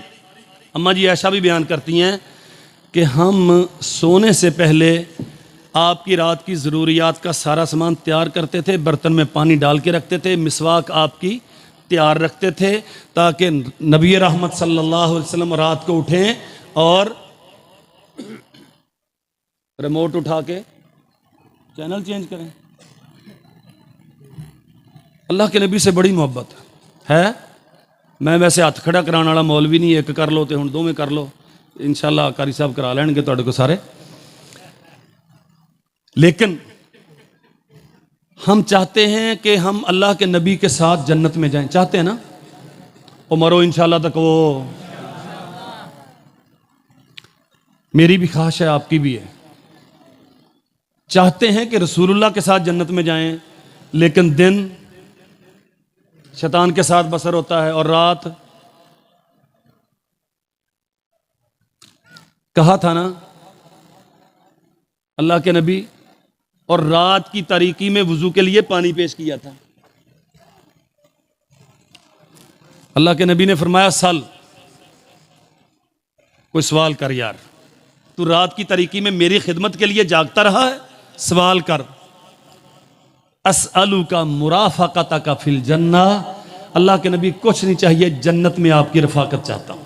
अम्मा जी ऐसा भी बयान करती हैं कि हम सोने से पहले आपकी रात की ज़रूरियात का सारा सामान तैयार करते थे, बर्तन में पानी डाल के रखते थे, मिसवाक आपकी तैयार रखते थे, ताकि नबी रहमत सल्लल्लाहु अलैहि वसल्लम रात को उठें और रिमोट उठा के चैनल चेंज करें। अल्लाह के नबी से बड़ी मोहब्बत है। मैं वैसे हथ खड़ा कराने वाला मौलवी नहीं, एक कर लो तो हुण दोवें कर लो, इंशाअल्लाह कारी साहब करा लैणगे तुहाडे को सारे। लेकिन हम चाहते हैं कि हम अल्लाह के नबी के साथ जन्नत में जाएं, चाहते हैं ना? ओ मरो इंशाल्लाह तक वो, मेरी भी ख्वाहिश है, आपकी भी है। चाहते हैं कि रसूलुल्लाह के साथ जन्नत में जाएं, लेकिन दिन शैतान के साथ बसर होता है और रात, कहा था ना अल्लाह के नबी, और रात की तारीकी में वुजू के लिए पानी पेश किया था। अल्लाह के नबी ने फरमाया सल, कोई सवाल कर यार, तू रात की तारीकी में मेरी खिदमत के लिए जागता रहा है, सवाल कर। असअलु का मुराफाकता का फिल जन्ना, अल्लाह के नबी कुछ नहीं चाहिए, जन्नत में आपकी रफाकत चाहता हूं।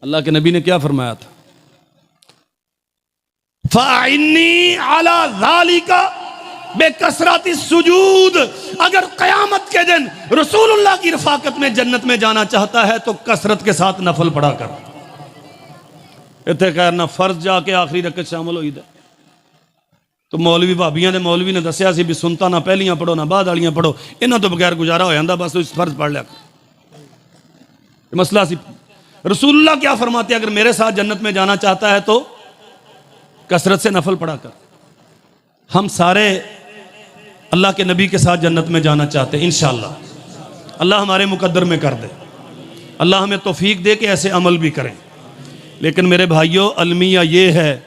अल्लाह के नबी ने क्या फरमाया था? फ़ाइन्नी अला ज़ालिका बेकसरति सुजूद, अगर क़यामत के दिन रसूलुल्लाह की रफाकत में जन्नत में जाना चाहता है तो कसरत के साथ नफल पढ़ा कर। इतने कहना फर्ज जाके आखिरी रकत शामिल हो जाए। तो मौलवी भाबियां ने मौलवी ने दसिया सी भी सुनता ना पहलियां पढ़ो ना बाद वालियां पढ़ो, इन्हां तो बगैर गुजारा हो जाता, बस इस फर्ज पढ़ लिया। मसला सी रसूलुल्लाह क्या फरमाते, अगर मेरे साथ जन्नत में जाना चाहता है तो कसरत से नफल पढ़ा कर। हम सारे अल्लाह के नबी के साथ जन्नत में जाना चाहते हैं इंशाअल्लाह। अल्लाह हमारे मुकद्दर में कर दे, अल्लाह हमें तौफीक दे के ऐसे अमल भी करें। लेकिन मेरे भाइयों, अलमिया ये है,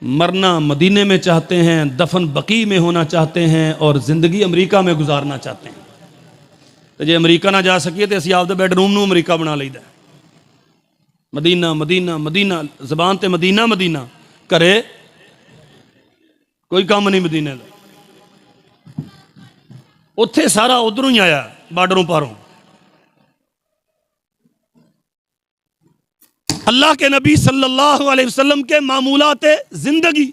मरना मदीने में चाहते हैं, दफन बकी में होना चाहते हैं और ज़िंदगी अमरीका में गुजारना चाहते हैं। तो जे अमरीका ना जा सकिए तो असी आपदे बेडरूम नूं अमरीका बना लईदा। मदीना मदीना मदीना, ज़बान ते मदीना मदीना, करे कोई काम नहीं मदीने का। उत्थे सारा उधरों ही आया, बार्डरों पारों। अल्लाह के नबी सल्लल्लाहु अलैहि वसल्लम के मामूलात जिंदगी,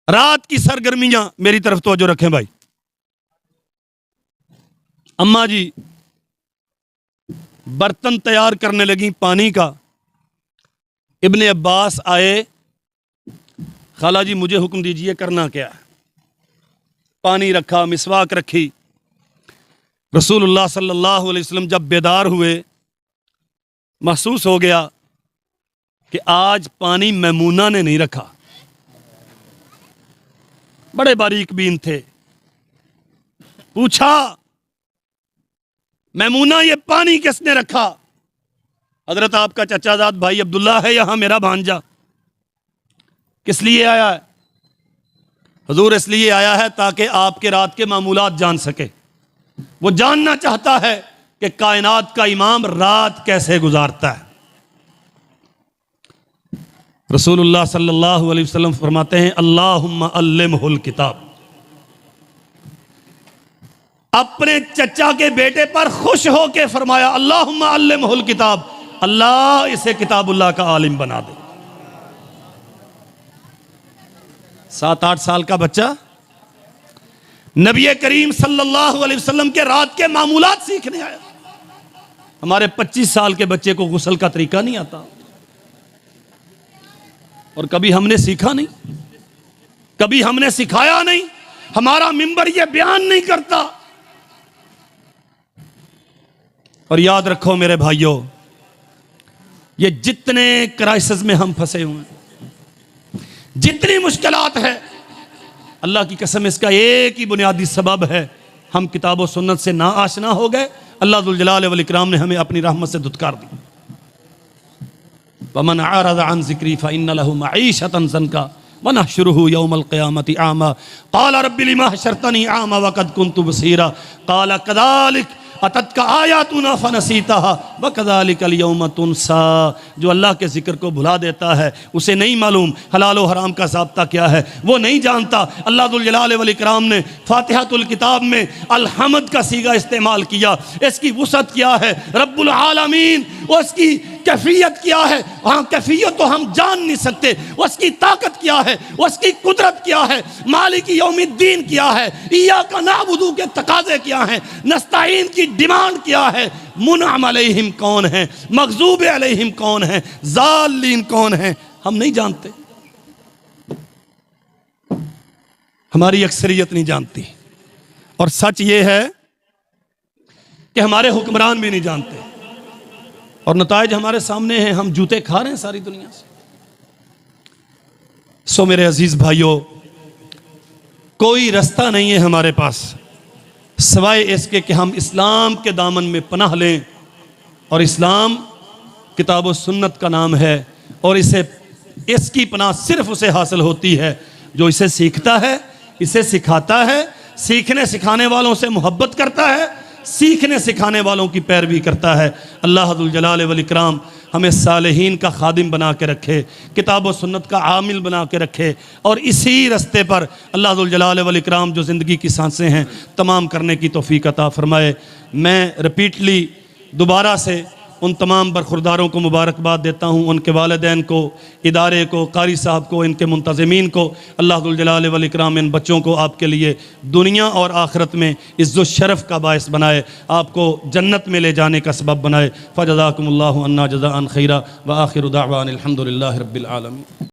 रात की सरगर्मियां, मेरी तरफ तवज्जो रखें भाई। अम्मा जी बर्तन तैयार करने लगी पानी का, इब्ने अब्बास आए, खाला जी मुझे हुक्म दीजिए करना क्या है। पानी रखा, मिसवाक रखी। रसूलुल्लाह सल्लल्लाहु अलैहि वसल्लम जब बेदार हुए, महसूस हो गया कि आज पानी मैमूना ने नहीं रखा। बड़े बारीक बीन थे। पूछा, मैमूना ये पानी किसने रखा? हजरत आपका चचाजाद भाई अब्दुल्ला है यहां, मेरा भांजा। किस लिए आया है? हुजूर इसलिए आया है ताकि आपके रात के मामूलात जान सके। वो जानना चाहता है कि कायनात का इमाम रात कैसे गुजारता है। रसूलुल्लाह सल्लल्लाहु अलैहि वसल्लम फरमाते हैं, अल्लाहुम्मा अल्लिमहुल किताब। अपने चचा के बेटे पर खुश होकर फरमाया, अल्लाहुम्मा अल्लिमहुल किताब, अल्लाह इसे किताबुल्लाह का आलिम बना दे। 7-8 साल का बच्चा नबी करीम सल्लल्लाहु अलैहि वसल्लम के रात के मामूलात सीखने आया। हमारे 25 साल के बच्चे को गुस्ल का तरीका नहीं आता, और कभी हमने सीखा नहीं, कभी हमने सिखाया नहीं। हमारा मिंबर यह बयान नहीं करता। और याद रखो मेरे भाइयों, ये जितने क्राइसिस में हम फंसे हुए हैं, जितनी मुश्किलात है, अल्लाह की कसम इसका एक ही बुनियादी सबब है, हम किताब और सुन्नत से ना आशना हो गए। अल्लाह जुल जलाल वल इकराम ने हमें अपनी रहमत से धुतकार दी। वमन अअरज़ अन ज़िक्री फ़इन्न लहू मईशतन ज़न्का वनहशुरुहु यौमल क़ियामति आमा क़ाल रब्बि लिमा हशरतनी आमा वक़द कुन्तु बसीरा क़ाल कज़ालिक अतत्का आयातुना फनसीताहा वकज़ालिकल यौम तुनसा। जो अल्लाह के जिक्र को भुला देता है, उसे नहीं मालूम हलाल और हराम का ज़ाब्ता क्या है, वो नहीं जानता। अल्लाह जुल जलाल वल इकराम ने फातिहातुल किताब में अलहमद का सीगा इस्तेमाल किया। इसकी वुसअत क्या है, रब्बुल आलमीन, उसकी कैफियत क्या है, हाँ कैफियत तो हम जान नहीं सकते, उसकी ताकत क्या है, उसकी कुदरत क्या है, मालिक यौमिद्दीन क्या है, इय्याका नअबुदु के तकाज़े क्या हैं, नस्ताईन की डिमांड क्या है, मुनअम अलैहिम कौन है, मग़ज़ूब अलैहिम कौन है, ज़ालिन कौन है, हम नहीं जानते। हमारी अक्सरियत नहीं जानती। और सच ये है कि हमारे हुक्मरान भी नहीं जानते, और नताइज हमारे सामने हैं, हम जूते खा रहे हैं सारी दुनिया से। सो मेरे अजीज भाइयों, कोई रास्ता नहीं है हमारे पास सिवाय इसके कि हम इस्लाम के दामन में पनाह लें। और इस्लाम किताब व सुन्नत का नाम है, और इसकी पनाह सिर्फ उसे हासिल होती है जो इसे सीखता है, इसे सिखाता है, सीखने सिखाने वालों से मोहब्बत करता है, सीखने सिखाने वालों की पैरवी करता है। अल्लाह दुल जलाल वल इकराम हमें सालेहीन का खादिम बना के रखे, किताब व सुन्नत का आमिल बना के रखे, और इसी रास्ते पर अल्लाह दुल जलाल वल इकराम जो ज़िंदगी की सांसें हैं तमाम करने की तौफीक अता फरमाए। मैं रिपीटली दोबारा से उन तमाम बरखुरदारों को मुबारकबाद देता हूँ, उनके वालिदैन को, इदारे को, कारी साहब को, इनके मुंतज़मीन को। अल्लाह दुल जलाल वल इकराम इन बच्चों को आपके लिए दुनिया और आखिरत में इज़्ज़त शरफ़ का बायस बनाए, आपको जन्नत में ले जाने का सबब बनाए। फ़जज़ाकुमुल्लाहु अन्ना जज़ाअन खैरा व आखिरु दाअवाना अल्हम्दुलिल्लाहि रब्बिल आलमीन।